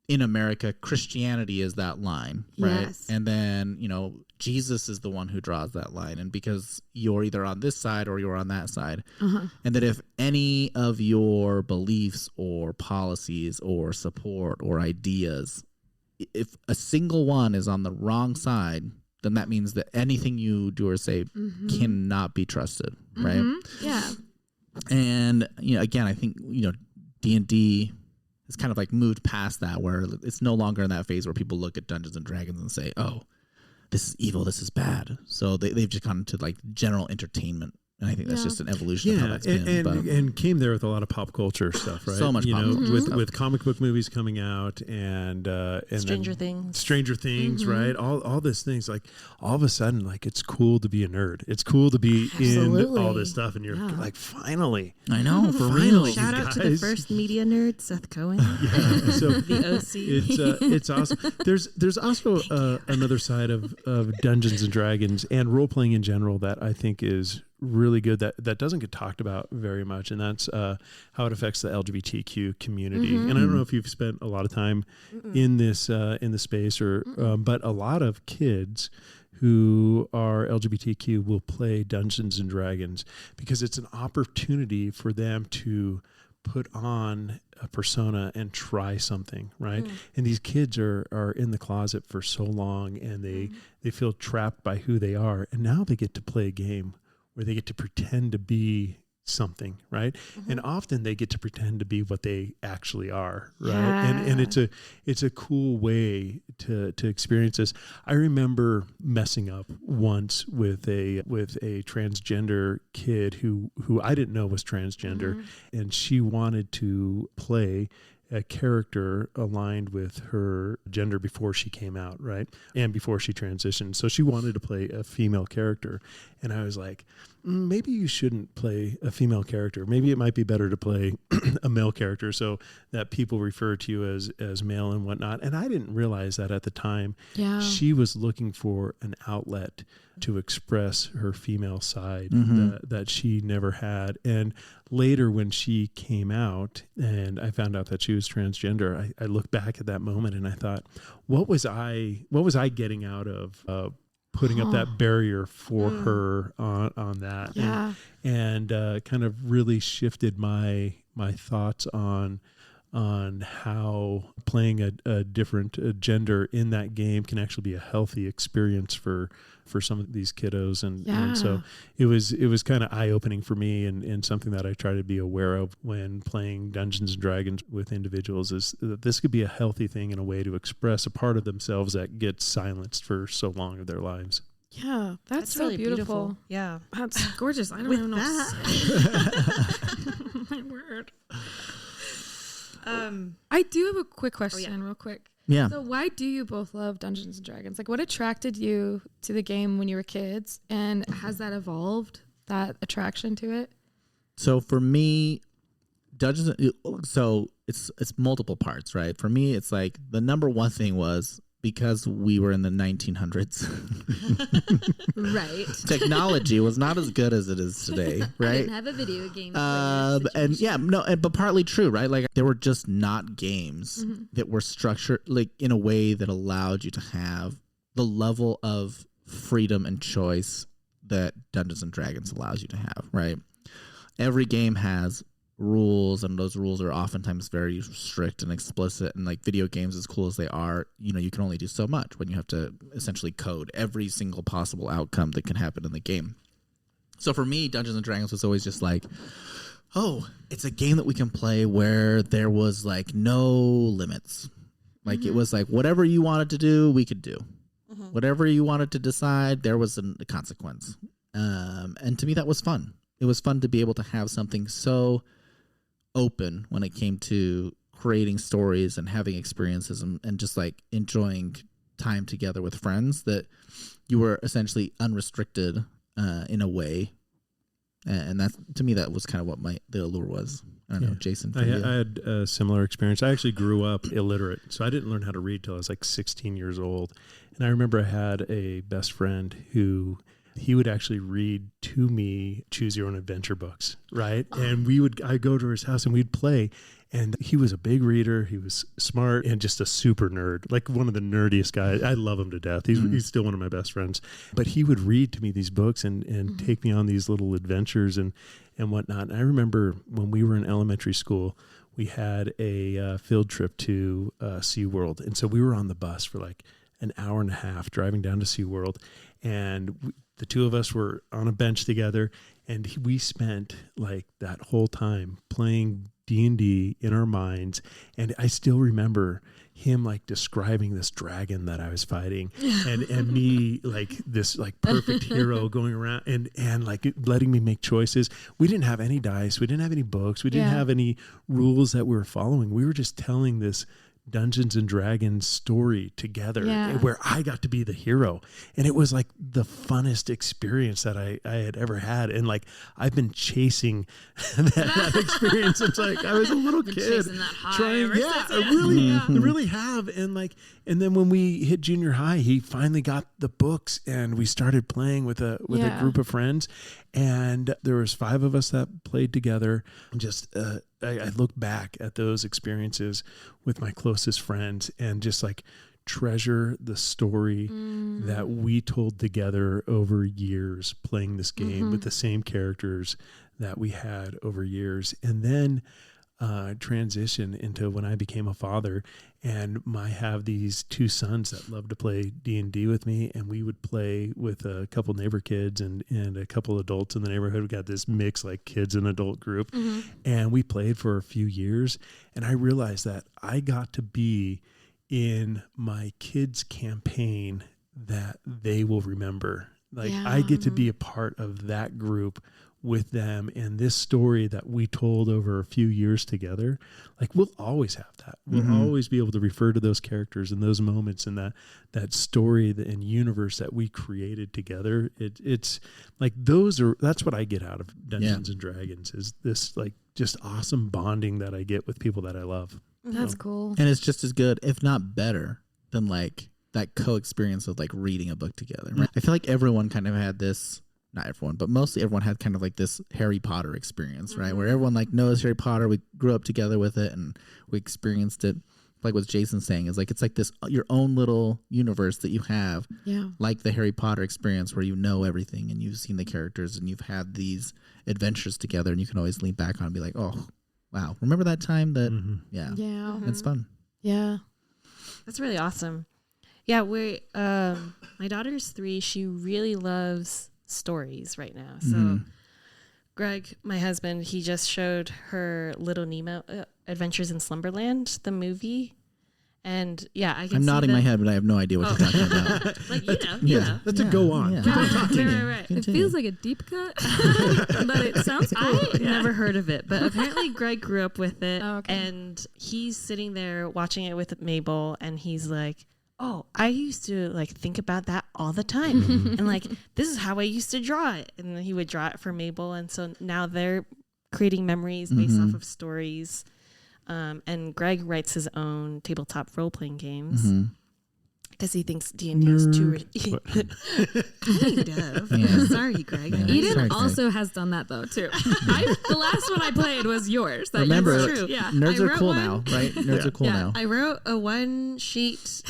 in America, Christianity is that line, right? Yes. And then, Jesus is the one who draws that line. And because you're either on this side or you're on that side. And that if any of your beliefs or policies or support or ideas, if a single one is on the wrong side, then that means that anything you do or say cannot be trusted, right? Yeah. And, again, I think, D&D has kind of like moved past that, where it's no longer in that phase where people look at Dungeons and Dragons and say, oh, this is evil, this is bad. So they've just gone into like general entertainment. And I think that's just an evolution of how that's been. And came there with a lot of pop culture stuff, right? So much pop culture stuff. With comic book movies coming out and Stranger Things, right? All these things, like all of a sudden, like it's cool to be a nerd. It's cool to be in all this stuff, and you're like, finally, I know, for real. Shout out to the first media nerd, Seth Cohen. So the OC. It's awesome. There's also another side of Dungeons and Dragons and role playing in general that I think is really good that doesn't get talked about very much, and that's how it affects the LGBTQ community. And I don't know if you've spent a lot of time in this space, or but a lot of kids who are LGBTQ will play Dungeons and Dragons because it's an opportunity for them to put on a persona and try something, right? And these kids are in the closet for so long, and they feel trapped by who they are, and now they get to play a game where they get to pretend to be something, right? And often they get to pretend to be what they actually are, right? And it's a cool way to experience this. I remember messing up once with a transgender kid who I didn't know was transgender, and she wanted to play a character aligned with her gender before she came out, right? And before she transitioned. So she wanted to play a female character. And I was like, maybe you shouldn't play a female character. Maybe it might be better to play a male character so that people refer to you as male and whatnot. And I didn't realize that at the time. Yeah. She was looking for an outlet to express her female side that she never had. And later when she came out and I found out that she was transgender, I looked back at that moment and I thought, what was I getting out of putting up that barrier for her on that? Yeah. And kind of really shifted my thoughts on how playing a different gender in that game can actually be a healthy experience for some of these kiddos. And so it was kind of eye-opening for me, and something that I try to be aware of when playing Dungeons and Dragons with individuals is that this could be a healthy thing and a way to express a part of themselves that gets silenced for so long of their lives. Yeah, that's so really beautiful. Yeah. That's gorgeous. I don't even know that. My word. I do have a quick question, real quick. Yeah. So why do you both love Dungeons and Dragons? Like, what attracted you to the game when you were kids, and has that evolved, that attraction to it? So for me, so it's multiple parts, right? For me, it's like the number one thing was because we were in the 1900s. Right. Technology was not as good as it is today, right? I didn't have a video game. But partly true, right? Like there were just not games that were structured like in a way that allowed you to have the level of freedom and choice that Dungeons and Dragons allows you to have, right? Every game has rules, and those rules are oftentimes very strict and explicit, and like video games, as cool as they are, you can only do so much when you have to essentially code every single possible outcome that can happen in the game. So for me, Dungeons and Dragons was always just like, oh, it's a game that we can play where there was like no limits. Like it was like whatever you wanted to do, we could do. Whatever you wanted to decide, there was a consequence. And to me, that was fun. It was fun to be able to have something so open when it came to creating stories and having experiences and just like enjoying time together with friends, that you were essentially unrestricted in a way. And that, to me, that was kind of what the allure was. I don't know, Jason. I had a similar experience. I actually grew up illiterate, so I didn't learn how to read till I was like 16 years old. And I remember I had a best friend who he would actually read to me Choose Your Own Adventure books, right? And I'd go to his house and we'd play. And he was a big reader. He was smart and just a super nerd, like one of the nerdiest guys. I love him to death. He's still one of my best friends. But he would read to me these books and take me on these little adventures and whatnot. And I remember when we were in elementary school, we had a field trip to SeaWorld. And so we were on the bus for like an hour and a half driving down to SeaWorld. And the two of us were on a bench together. And we spent like that whole time playing D&D in our minds. And I still remember him like describing this dragon that I was fighting and me like this like perfect hero going around and like letting me make choices. We didn't have any dice. We didn't have any books. We didn't have any rules that we were following. We were just telling this Dungeons and Dragons story together where I got to be the hero. And it was like the funnest experience that I had ever had. And like, I've been chasing that experience since like I was a little kid. I really have. And like, and then when we hit junior high, he finally got the books and we started playing with a group of friends. And there was 5 of us that played together. Just, I look back at those experiences with my closest friends and just like treasure the story that we told together over years playing this game with the same characters that we had over years. And then transition into when I became a father and I have these 2 sons that love to play D&D with me, and we would play with a couple neighbor kids and a couple adults in the neighborhood. We got this mix like kids and adult group, and we played for a few years, and I realized that I got to be in my kids' campaign that they will remember. Like I get to be a part of that group with them, and this story that we told over a few years together, like we'll always have that. We'll always be able to refer to those characters and those moments and that story and universe that we created together. It's like that's what I get out of Dungeons and Dragons is this like just awesome bonding that I get with people that I love. That's cool. And it's just as good, if not better, than like that co-experience of like reading a book together. Right? I feel like everyone kind of had this. Not everyone, but mostly everyone had kind of like this Harry Potter experience, right? Where everyone like knows Harry Potter. We grew up together with it and we experienced it. Like what Jason's saying is like, it's like this, your own little universe that you have, like the Harry Potter experience where you know everything and you've seen the characters and you've had these adventures together and you can always lean back on and be like, oh, wow. Remember that time that, it's fun. Yeah. That's really awesome. Yeah. My daughter's 3. She really loves stories right now. So Greg, my husband, he just showed her Little Nemo Adventures in Slumberland, the movie. And I'm nodding my head, but I have no idea what you're talking about. Like, you know. That's a go on. Yeah. Right. It feels like a deep cut, but it sounds cool. I never heard of it, but apparently Greg grew up with it. Oh, okay. And he's sitting there watching it with Mabel, and he's like, oh, I used to like think about that all the time. And like, this is how I used to draw it. And then he would draw it for Mabel. And so now they're creating memories based off of stories. And Greg writes his own tabletop role-playing games because he thinks D&D is too... Kind of. Sorry, Greg. Eden also has done that though, too. The last one I played was yours. Remember, true. Nerds are cool now, right? Nerds are cool now. I wrote a one-sheet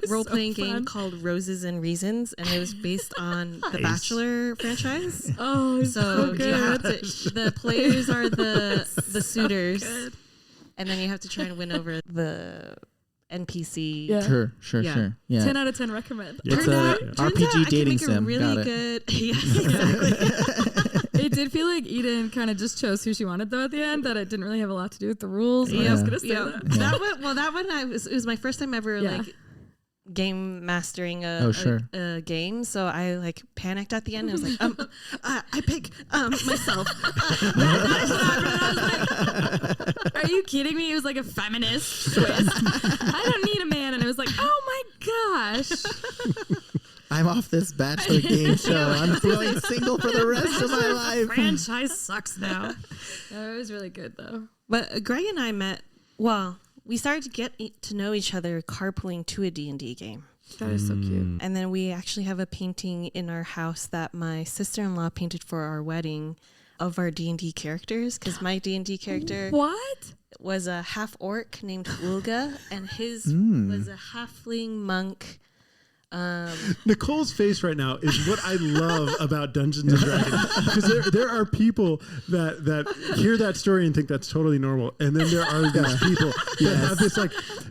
role-playing game called Roses and Reasons, and it was based on the Bachelor franchise. Oh, so good. The players are the suitors. Good. And then you have to try and win over the NPC. Yeah. Sure. Yeah. 10 out of 10 recommend. It's a RPG dating sim. Really good. Yeah, exactly. It did feel like Eden kind of just chose who she wanted though at the end. That it didn't really have a lot to do with the rules. I was gonna say that. That one. It was my first time ever like game mastering a game, so I like panicked at the end. I was like, I pick myself. Are you kidding me? It was like a feminist twist. I don't need a man, and it was like, oh my gosh. I'm off this Bachelor game show. I'm feeling single for the rest of my life. Franchise sucks now. It was really good though. But Greg and I met. Well, we started to get to know each other carpooling to a D&D game. That is so cute. And then we actually have a painting in our house that my sister-in-law painted for our wedding of our D&D characters, because my D&D character... What? was a half orc named Ulga, and his was a halfling monk. Nicole's face right now is what I love about Dungeons and Dragons, because there are people that hear that story and think that's totally normal, and then there are these people that have this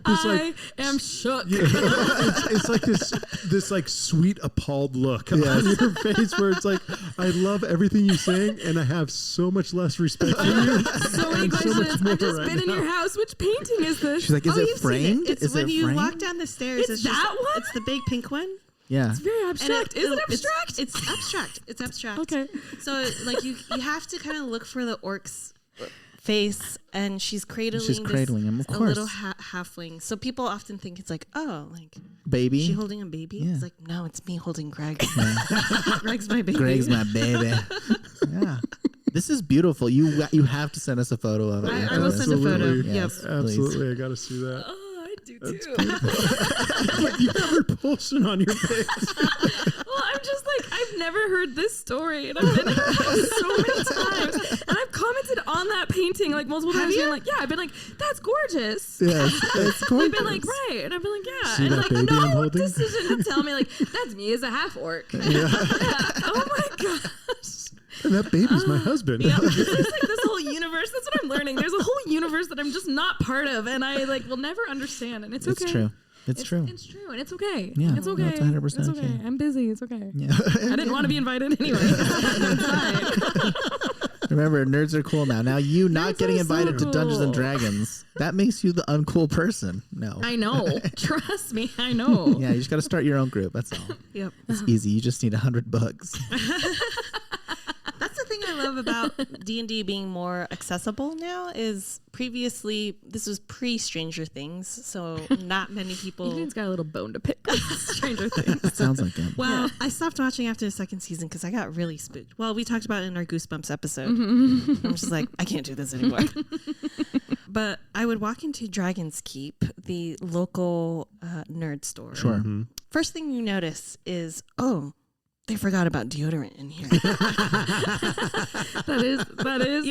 I am shook. It's like this like sweet appalled look on your face where it's like, I love everything you're saying and I have so much less respect for you. So many questions. I've just been in your house. Which painting is this? She's like, is it framed? It's is when it you framed? walk down the stairs. It's that one? It's the big pink one. Yeah. It's very abstract. Is it abstract? It's abstract. It's abstract. Okay. So like you have to kind of look for the orc's face, and she's cradling him, of course. A little halfling. So people often think it's like, oh, like baby. Is she holding a baby? Yeah. It's like, no, it's me holding Greg. Greg's my baby. Greg's my baby. Yeah. This is beautiful. You have to send us a photo of it. I will send a photo. Yes, Yep. Absolutely. I got to see that. Oh, I do too. Like, you have repulsion on your face. Well, I'm just like, I've never heard this story, and I've been in your house so many times, and I've commented on that painting like multiple times. Being like, yeah, I've been like, that's gorgeous. Yes, it's gorgeous. You've been like, right, and I've been like, yeah, See and that like, baby I'm no holding? decision to tell me like that's me as a half orc. Yeah. Oh my gosh. And that baby's my husband. Yeah, this is like this whole universe. That's what I'm learning. There's a whole universe that I'm just not part of, and I like will never understand. And it's okay. It's true. It's true. It's true, and it's okay. Yeah, it's okay. no, it's 100% It's okay. okay. I'm busy. It's okay. Yeah. I didn't want to be invited anyway. It's fine. Remember, nerds are cool now. Now you not Nerds getting are so invited to Dungeons and cool. Dragons, that makes you the uncool person. No. I know. Trust me. I know. Yeah, you just got to start your own group. That's all. Yep. It's easy. You just need 100 books. That's the thing I love about D&D being more accessible now is previously, this was pre-Stranger Things, so not many people... Eden's got a little bone to pick with Stranger Things. It sounds like it. Well, I stopped watching after the second season because I got really spooked. Well, we talked about it in our Goosebumps episode. I'm just like, I can't do this anymore. But I would walk into Dragon's Keep, the local nerd store. Sure. Mm-hmm. First thing you notice is, oh, they forgot about deodorant in here. That is.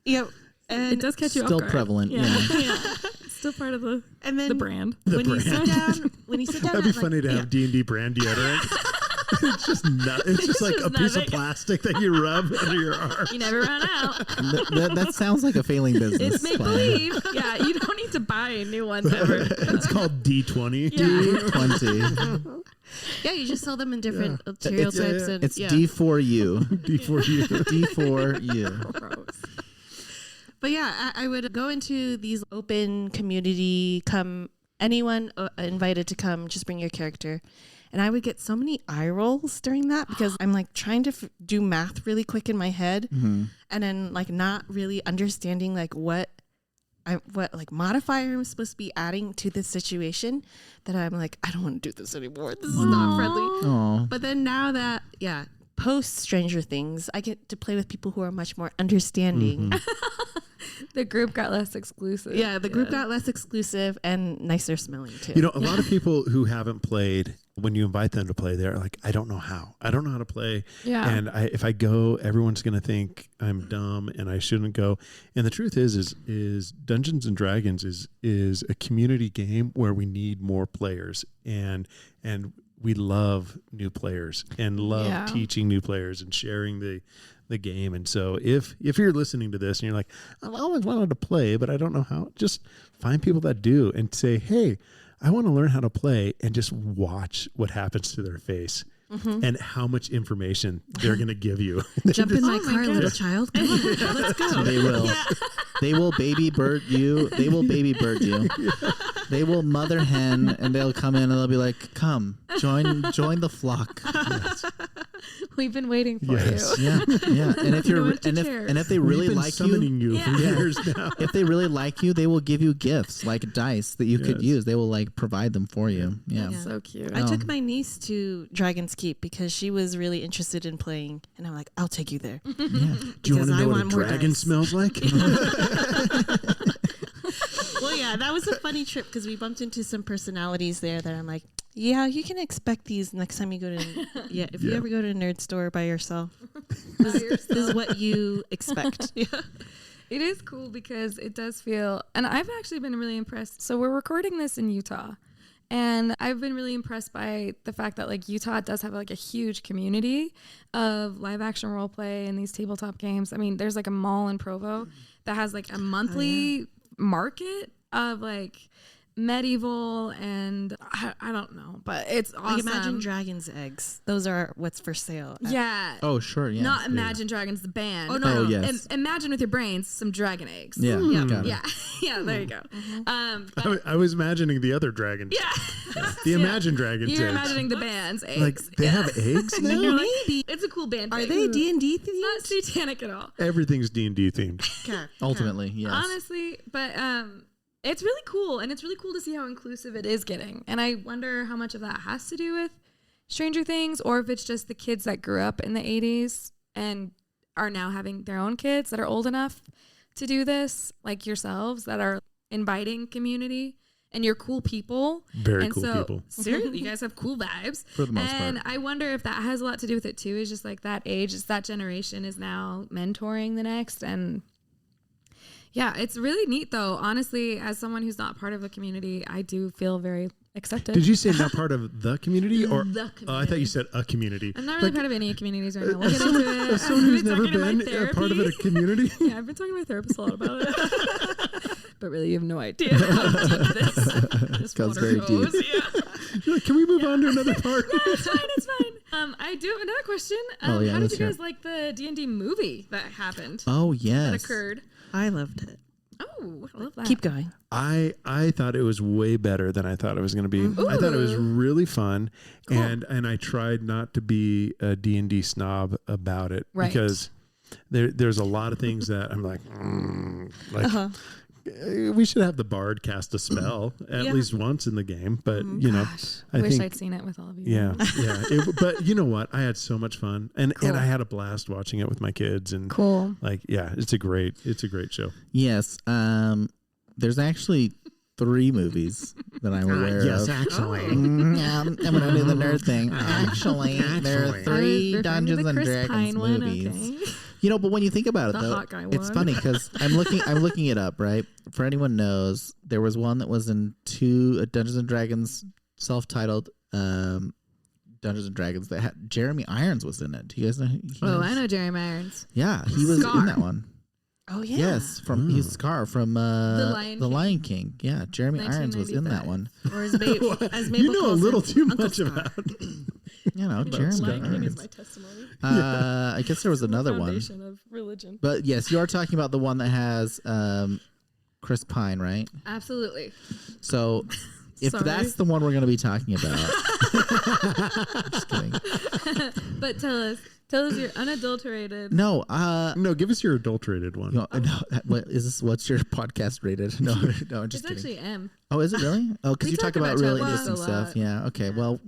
Yep. And It does catch you Still off guard. prevalent. Yeah. It's still part of the brand. When you sit down, That'd be funny to have D&D brand deodorant. It's just it's just like a piece of nothing. plastic that you rub under your arm. You never run out. That sounds like a failing business. It's make plan. believe. Yeah, you don't need to buy new ones ever. It's called D20. Yeah. 20. Yeah, you just sell them in different stereotypes. And It's D4U. D4U. D4U. Gross. But yeah, I would go into these open community, anyone invited to come, just bring your character. And I would get so many eye rolls during that because I'm like trying to do math really quick in my head and then like not really understanding like what like modifier I'm supposed to be adding to this situation that I'm like, I don't want to do this anymore. This is not friendly. Aw. But then now that, post Stranger Things, I get to play with people who are much more understanding. The group got less exclusive. Yeah, the group got less exclusive and nicer smelling too. You know, a lot of people who haven't played, when you invite them to play, they're like, I don't know how. I don't know how to play. Yeah. And if I go, everyone's going to think I'm dumb and I shouldn't go. And the truth is Dungeons and Dragons is a community game where we need more players. And we love new players and love teaching new players and sharing the game. And so if you're listening to this and you're like, I've always wanted to play, but I don't know how, just find people that do and say, hey, I want to learn how to play, and just watch what happens to their face and how much information they're going to give you. Jump in my car, little child. Come on, let's go. They will. They will baby bird you. They will baby bird you. They will mother hen, and they'll come in and they'll be like, "Come, join the flock." Yes. We've been waiting for Yes. you. Yeah. And if you're Go into and if they really We've been like summoning you for years now. if they really like you, they will give you gifts like dice that you could use. They will like provide them for you. Yeah. That's so cute. I took my niece to Dragon's Keep because she was really interested in playing, and I'm like, I'll take you there. Yeah. Do you want to know what a dragon smells like? Well, yeah, that was a funny trip because we bumped into some personalities there that I'm like, yeah, you can expect these next time you go to, if you ever go to a nerd store by yourself, this is what you expect. Yeah. It is cool because it does feel, and I've actually been really impressed. So we're recording this in Utah, and I've been really impressed by the fact that like Utah does have like a huge community of live action role play and these tabletop games. I mean, there's like a mall in Provo that has like a monthly market of like medieval and I don't know, but it's awesome. Like Imagine Dragons eggs. Those are what's for sale. Yeah. Oh, sure. Yeah. Not Imagine Dragons, the band. Oh, no. Oh, yes. Imagine with your brains some dragon eggs. Yeah. Yeah. Got it. Yeah. Yeah. There you go. But- I was imagining the other dragons. yeah. The Imagine Dragons. You're eggs. imagining the band's eggs. Like they have eggs now? Maybe. It's a cool band. Are thing. they D&D It's not satanic at all. Everything's D&D themed. themed? Ultimately, yes. Honestly, but it's really cool, and it's really cool to see how inclusive it is getting. And I wonder how much of that has to do with Stranger Things, or if it's just the kids that grew up in the 80s and are now having their own kids that are old enough to do this, like yourselves, that are inviting community. And you're cool people. Very and cool so, people. Seriously, you guys have cool vibes. For the most and part. I wonder if that has a lot to do with it too. Is just like that age, it's that generation is now mentoring the next. And yeah, it's really neat though. Honestly, as someone who's not part of a community, I do feel very accepted. Did you say not part of the community or? The Oh, I thought you said a community. I'm not really part of any communities right now. We'll As get someone, into it. as someone who's I've never talking to my been a part of a community. Yeah, I've been talking to my therapist a lot about it. But really, you have no idea how deep this Goes water very goes. deep. Yeah. You're like, can we move on to another part? No, it's fine. It's fine. I do have another question. Oh, yeah, how did let's you hear guys it. like the D&D movie that happened? Oh, yes. That occurred. I loved it. Oh, I love that. Keep going. I thought it was way better than I thought it was going to be. I thought it was really fun, and I tried not to be a D&D snob about it Right. because there's a lot of things that I'm like, we should have the bard cast a spell at least once in the game, but you know, I wish think I'd seen it with all of you. yeah. But you know what? I had so much fun, and Cool. I had a blast watching it with my kids, and Cool. like, yeah, it's a great show. Yes. There's actually 3 movies that I'm aware of. actually. Yeah, I'm going to do the nerd thing. Actually, there are 3 They're Dungeons the and Chris Dragons Pine one, movies. okay. You know, but when you think about it, The though, hot guy it's one. funny because I'm looking it up. Right, for anyone knows, there was one that was in 2 Dungeons and Dragons self-titled Dungeons and Dragons that had Jeremy Irons was in it. Do you guys know? I know Jeremy Irons. Yeah, he was Scar. in that one. Oh, yeah. Yes, from he's Scar from Lion the King. Lion King. Yeah, Jeremy Irons was in that 1995. one. Or as Mabel You know a calls little him, too Uncle much Scar. about. You know, Jeremy Lion King is Irons. my testimony. I guess there was another one. Foundation of religion. But yes, you are talking about the one that has Chris Pine, right? Absolutely. So if Sorry. that's the one we're going to be talking about. I'm just kidding. But tell us your unadulterated. No, No, give us your adulterated one. no, what is this? What's your podcast rated? No, I'm just It's kidding. actually M. Oh, is it really? Oh, because We you talk talk about about really Chad interesting West a stuff. lot. Yeah. Okay. Well,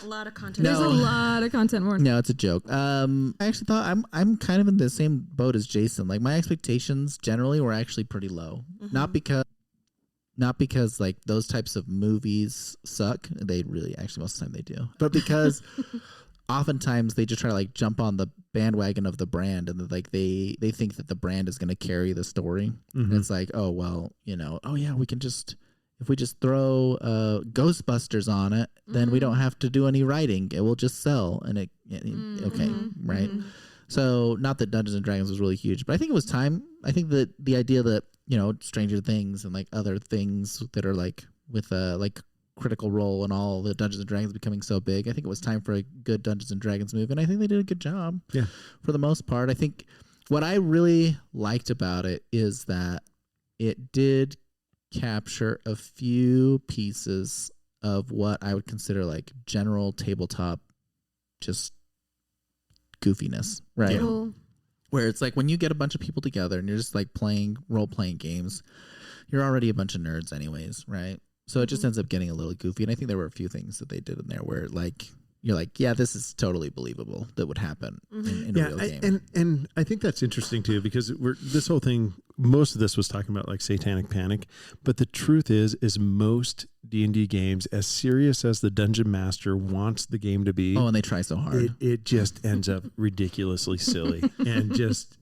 A lot of content. No. There's a lot of content more. no, it's a joke. I actually thought I'm kind of in the same boat as Jason. Like my expectations generally were actually pretty low. Not because like those types of movies suck. They really actually most of the time they do. But because oftentimes they just try to like jump on the bandwagon of the brand and like they think that the brand is going to carry the story. And it's like, oh well, you know, oh yeah, we can just if we just throw Ghostbusters on it, then we don't have to do any writing. It will just sell and okay, right? So not that Dungeons and Dragons was really huge, but I think it was time. I think that the idea that, you know, Stranger Things and like other things that are like with a like critical role in all the Dungeons and Dragons becoming so big, I think it was time for a good Dungeons and Dragons movie, and I think they did a good job. Yeah. For the most part, I think what I really liked about it is that it did capture a few pieces of what I would consider like general tabletop just goofiness, right? Yeah. Cool. Where it's like when you get a bunch of people together and you're just like playing role-playing games, you're already a bunch of nerds anyways, right? So it just ends up getting a little goofy. And I think there were a few things that they did in there where like you're like, yeah, this is totally believable that would happen in a real game. And I think that's interesting too, because this whole thing, most of this was talking about like Satanic Panic, but the truth is most D&D games, as serious as the dungeon master wants the game to be, Oh, and they try so hard. it just ends up ridiculously silly and just,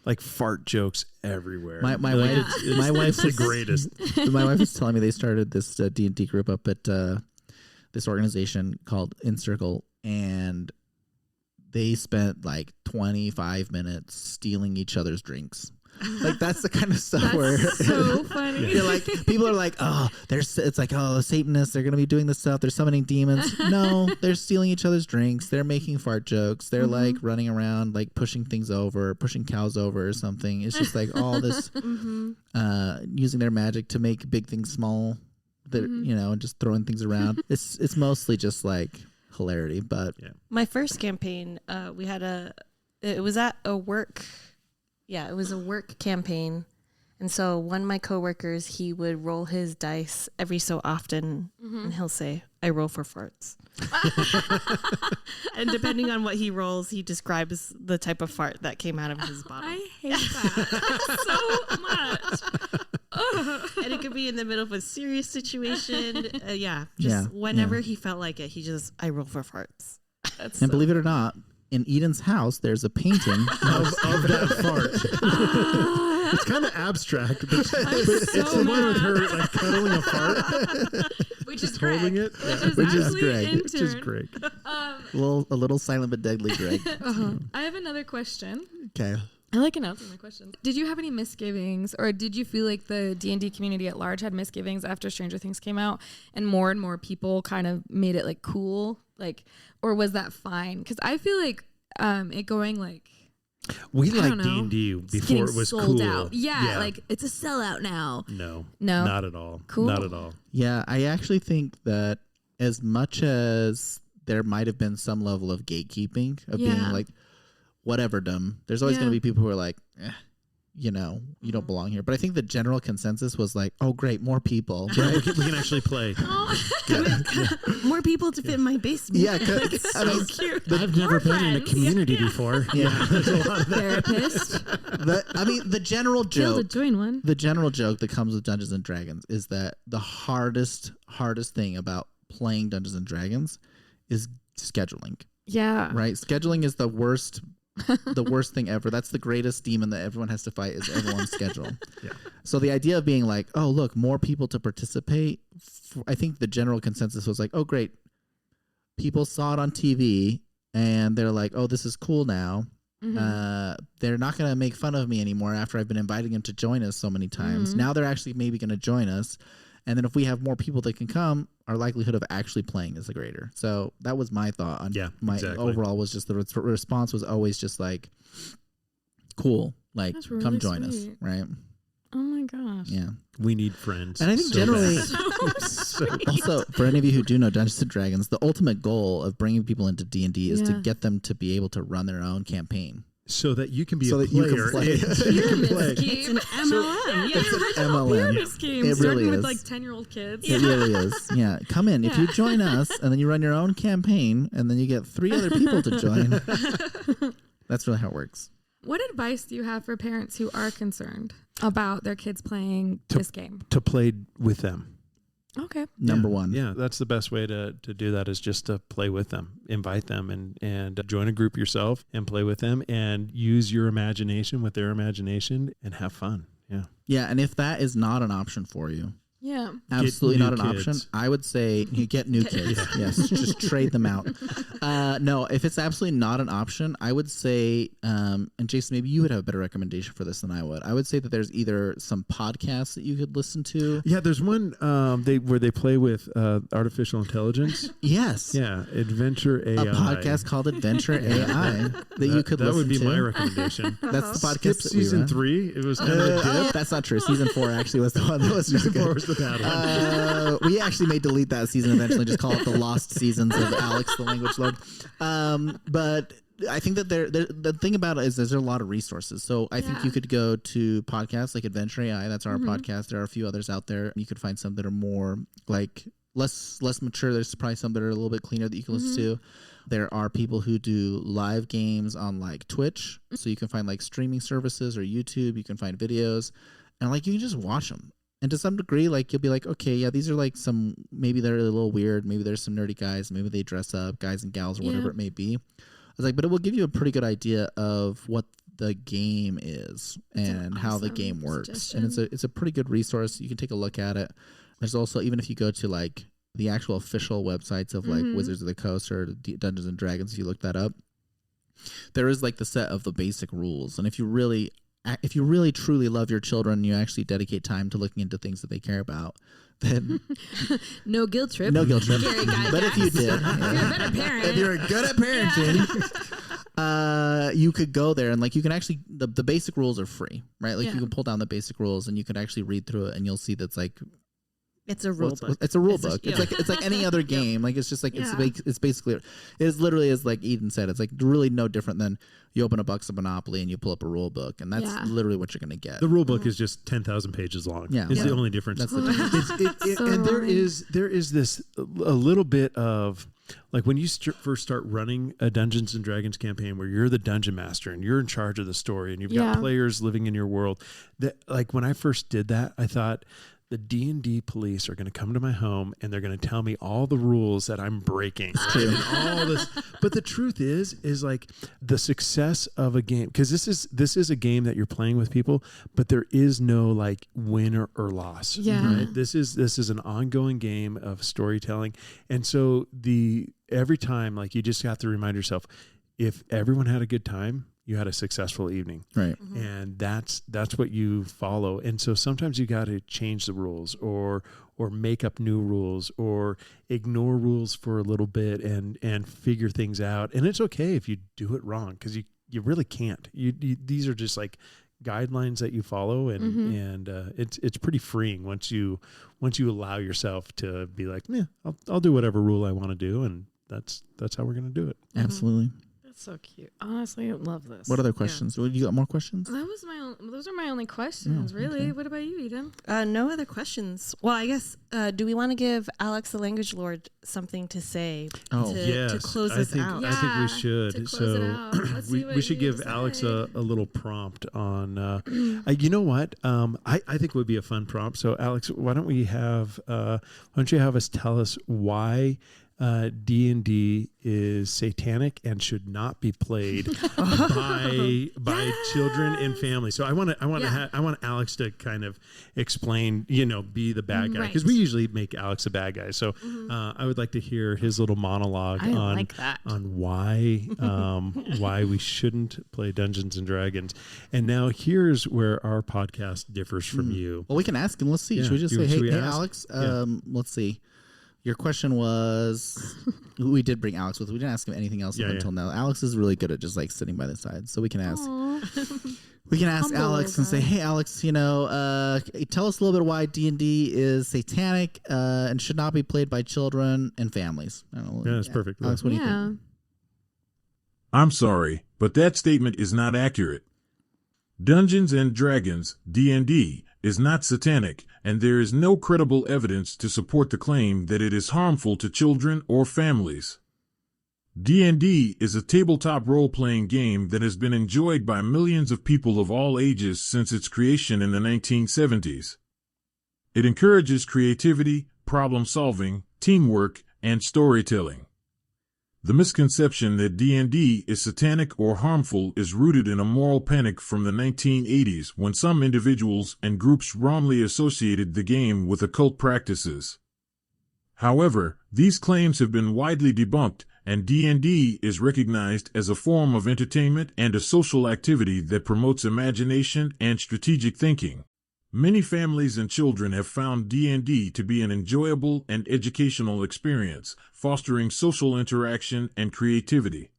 like fart jokes everywhere. My Like, wife, my wife's the greatest. My wife was telling me they started this D&D group up at this organization called Encircle, and they spent like 25 minutes stealing each other's drinks. Like that's the kind of stuff where so funny. you're like, people are like, oh, it's like, oh, Satanists, they're gonna be doing this stuff. They're summoning demons. No, they're stealing each other's drinks. They're making fart jokes. They're like running around, like pushing things over, pushing cows over or something. It's just like all this, using their magic to make big things small. That and just throwing things around. It's mostly just like hilarity. But my first campaign, it was at a work. Yeah, it was a work campaign. And so one of my coworkers, he would roll his dice every so often and he'll say, I roll for farts. And depending on what he rolls, he describes the type of fart that came out of his bottle. I hate that so much. And it could be in the middle of a serious situation. Whenever he felt like it, I roll for farts. And believe it or not, in Eden's house, there's a painting of that fart. It's kind of abstract, but it's the one with her like cuddling a fart, which is holding it, which is Greg. Which is Greg. A little silent but deadly Greg. I have another question. Okay. I like announcing my questions. Did you have any misgivings, or did you feel like the D&D community at large had misgivings after Stranger Things came out, and more people kind of made it like cool, like, or was that fine? Because I feel like it going like we liked D&D before it was cool. Out. Yeah, like it's a sellout now. No, not at all. Cool. Not at all. Yeah, I actually think that as much as there might have been some level of gatekeeping of being like, whatever, dumb. There's always going to be people who are like, you don't belong here. But I think the general consensus was like, oh, great, more people. Right? we can actually play. More people to fit in my basement. Yeah, so cute. I've never been in a community before. Yeah, there's a lot of that. Therapist. The general joke. To join one. The general joke that comes with Dungeons and Dragons is that the hardest thing about playing Dungeons and Dragons is scheduling. Yeah. Right? Scheduling is the worst thing ever. That's the greatest demon that everyone has to fight is everyone's schedule. Yeah. So the idea of being like, oh, look, more people to participate, I think the general consensus was like, oh, great. People saw it on TV and they're like, oh, this is cool now. They're not going to make fun of me anymore after I've been inviting them to join us so many times. Now they're actually maybe going to join us. And then if we have more people that can come, our likelihood of actually playing is greater. So that was my thought on overall was just the response was always just like, cool, like really come join us, right? Oh my gosh. Yeah. We need friends. And I think generally, also for any of you who do know Dungeons and Dragons, the ultimate goal of bringing people into D&D is to get them to be able to run their own campaign. So that you can be a player. You can play. It's an MLM. It's an MLM. Scheme. It really is. With like 10-year-old kids. It really is. Yeah. Come in. If you join us and then you run your own campaign and then you get 3 other people to join. That's really how it works. What advice do you have for parents who are concerned about their kids playing this game? To play with them. Okay. Number one. Yeah, that's the best way to do that is just to play with them, invite them and join a group yourself and play with them and use your imagination with their imagination and have fun. Yeah. Yeah. And if that is not an option for you, yeah, absolutely not an option. I would say you get new kids. Yes, just trade them out. No, if it's absolutely not an option, I would say, and Jason, maybe you would have a better recommendation for this than I would. I would say that there's either some podcasts that you could listen to. Yeah, there's one where they play with artificial intelligence. Yes. Yeah, Adventure AI. A podcast called Adventure AI that you could listen to. That would be my recommendation. That's the podcast. Season 3. It was kind of a dip. That's not true. Season 4 actually was the one that was really good. The bad one. We actually may delete that season eventually, just call it the lost seasons of Alex the Language Lord. But I think that the thing about it is there's a lot of resources. So I think you could go to podcasts like Adventure AI. That's our podcast. There are a few others out there. You could find some that are more like less mature. There's probably some that are a little bit cleaner that you can listen to. There are people who do live games on like Twitch. So you can find like streaming services or YouTube. You can find videos and like you can just watch them. And to some degree, like you'll be like, okay, yeah, these are like some, maybe they're a little weird. Maybe there's some nerdy guys. Maybe they dress up, guys and gals or whatever it may be. I was like, but it will give you a pretty good idea of what the game is and how the game works. suggestion. And it's a pretty good resource. You can take a look at it. There's also, even if you go to like the actual official websites of like Wizards of the Coast or Dungeons and Dragons, if you look that up, there is like the set of the basic rules. And if you really truly love your children, you actually dedicate time to looking into things that they care about, then no guilt trip. no guilt trip. Gary Gygax. But if you did, You're a better parent. if you're good at parenting, you could go there and like you can actually the basic rules are free, right? Like you can pull down the basic rules and you can actually read through it and you'll see that's like It's a rule book. It's a rule book. It's like any other game. Like it's just like it's basically it's literally as like Eden said. It's like really no different than you open a box of Monopoly and you pull up a rule book, and that's literally what you're gonna get. The rule book is just 10,000 pages long. Yeah, it's the only difference. That's the difference. And there is this a little bit of like when you first start running a Dungeons and Dragons campaign where you're the dungeon master and you're in charge of the story and you've got players living in your world. That like when I first did that, I thought, the D&D police are going to come to my home and they're going to tell me all the rules that I'm breaking. Right? And all this. But the truth is like the success of a game, because this is a game that you're playing with people, but there is no like win or loss. Yeah. Right? This is an ongoing game of storytelling. And so every time, like, you just have to remind yourself, if everyone had a good time, you had a successful evening. Right. And that's what you follow. And so sometimes you got to change the rules or make up new rules or ignore rules for a little bit and figure things out. And it's okay if you do it wrong, because you really can't. These are just like guidelines that you follow, and it's pretty freeing once you allow yourself to be like, I'll do whatever rule I want to do, and that's how we're going to do it. Absolutely. So cute. Honestly, I love this. What other questions? You got more questions? Those are my only questions, really. Okay. What about you, Eden? No other questions. Well, I guess, do we want to give Alex the Language Lord something to say to close us out? I think we should. To close it out. Let's see what we should you give say. Alex a little prompt on, you know what? I think would be a fun prompt. So Alex, why don't you have us tell us why D&D is satanic and should not be played by children and families. So I want Alex to kind of explain, be the bad guy, because we usually make Alex a bad guy. So I would like to hear his little monologue on why we shouldn't play Dungeons and Dragons. And now here's where our podcast differs from you. Well, we can ask him. Let's see. Should we just say, hey Alex, let's see. Your question was, we did bring Alex with us. We didn't ask him anything else until now. Alex is really good at just like sitting by the side. So we can ask Alex and say, hey, Alex, tell us a little bit why D&D is satanic and should not be played by children and families. I don't know. Yeah, that's perfect. Alex, what do you think? I'm sorry, but that statement is not accurate. Dungeons and Dragons, D&D, is not satanic, and there is no credible evidence to support the claim that it is harmful to children or families. D&D is a tabletop role-playing game that has been enjoyed by millions of people of all ages since its creation in the 1970s. It encourages creativity, problem-solving, teamwork, and storytelling. The misconception that D&D is satanic or harmful is rooted in a moral panic from the 1980s when some individuals and groups wrongly associated the game with occult practices. However, these claims have been widely debunked, and D&D is recognized as a form of entertainment and a social activity that promotes imagination and strategic thinking. Many families and children have found D&D to be an enjoyable and educational experience, fostering social interaction and creativity.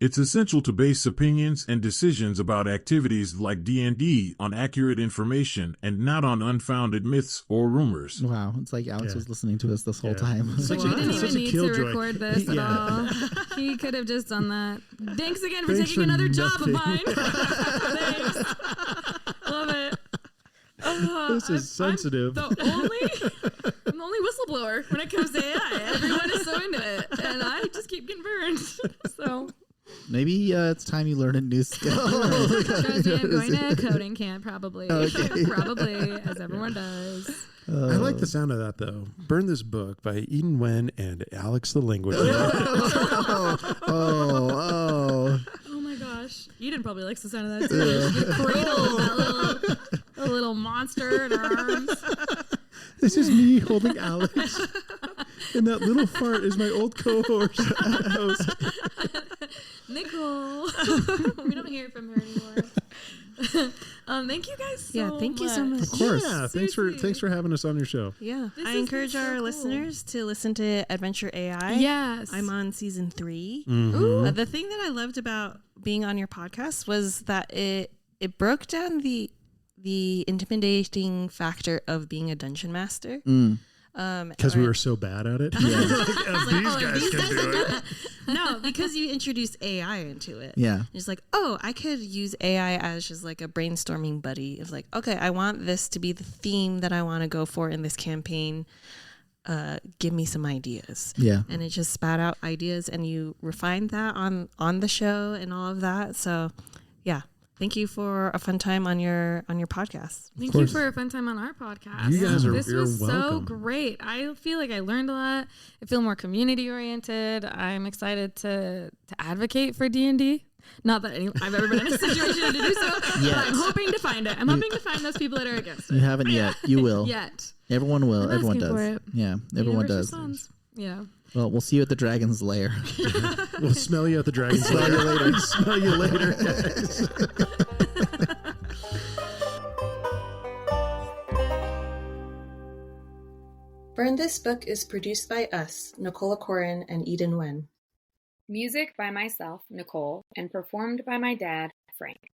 It's essential to base opinions and decisions about activities like D&D on accurate information and not on unfounded myths or rumors. Wow, it's like Alex was listening to us this whole time. He didn't even need to record this at all. He could have just done that. Thanks again for taking another job of mine. Thanks. Love it. This is sensitive. I'm the only whistleblower when it comes to AI. Everyone is so into it, and I just keep getting burned. So maybe it's time you learn a new skill. Trust me, I'm going to a coding camp probably. Okay. Probably, as everyone does. I like the sound of that, though. Burn This Book by Eden Wen and Alex the Language. Oh my Oh my gosh. Eden probably likes the sound of that too. She cradles a little monster in her arms. This is me holding Alex. And that little fart is my old co-host. Nicole. We don't hear from her anymore. Thank you guys so much. Yeah, thank you so much. Of course. Yeah, thanks for having us on your show. Yeah. This I has encourage been so our cool. listeners to listen to Adventure AI. Yes. I'm on season 3. Ooh. The thing that I loved about being on your podcast was that it broke down the intimidating factor of being a dungeon master. Because we were so bad at it. These guys can do it. No, because you introduced AI into it. Yeah. It's like, oh, I could use AI as just like a brainstorming buddy. It's like, okay, I want this to be the theme that I want to go for in this campaign. Give me some ideas. Yeah. And it just spat out ideas, and you refined that on the show and all of that. So, yeah. Thank you for a fun time on your podcast. Thank you for a fun time on our podcast. You guys This was welcome. so great. I feel like I learned a lot. I feel more community oriented. I'm excited to advocate for D&D. Not that I've ever been in a situation to do so, but I'm hoping to find it. I'm hoping to find those people that are against it. You haven't yet. You will. Yet. Everyone will. I'm Everyone asking for does. it. Yeah. Everyone does. Universal Sons. Yeah. Well, we'll see you at the Dragon's Lair. We'll smell you at the Dragon's Smell you later. Smell you later, guys. Burn This Book is produced by us, Nicolle and Eden Wen. Music by myself, Nicole, and performed by my dad, Frank.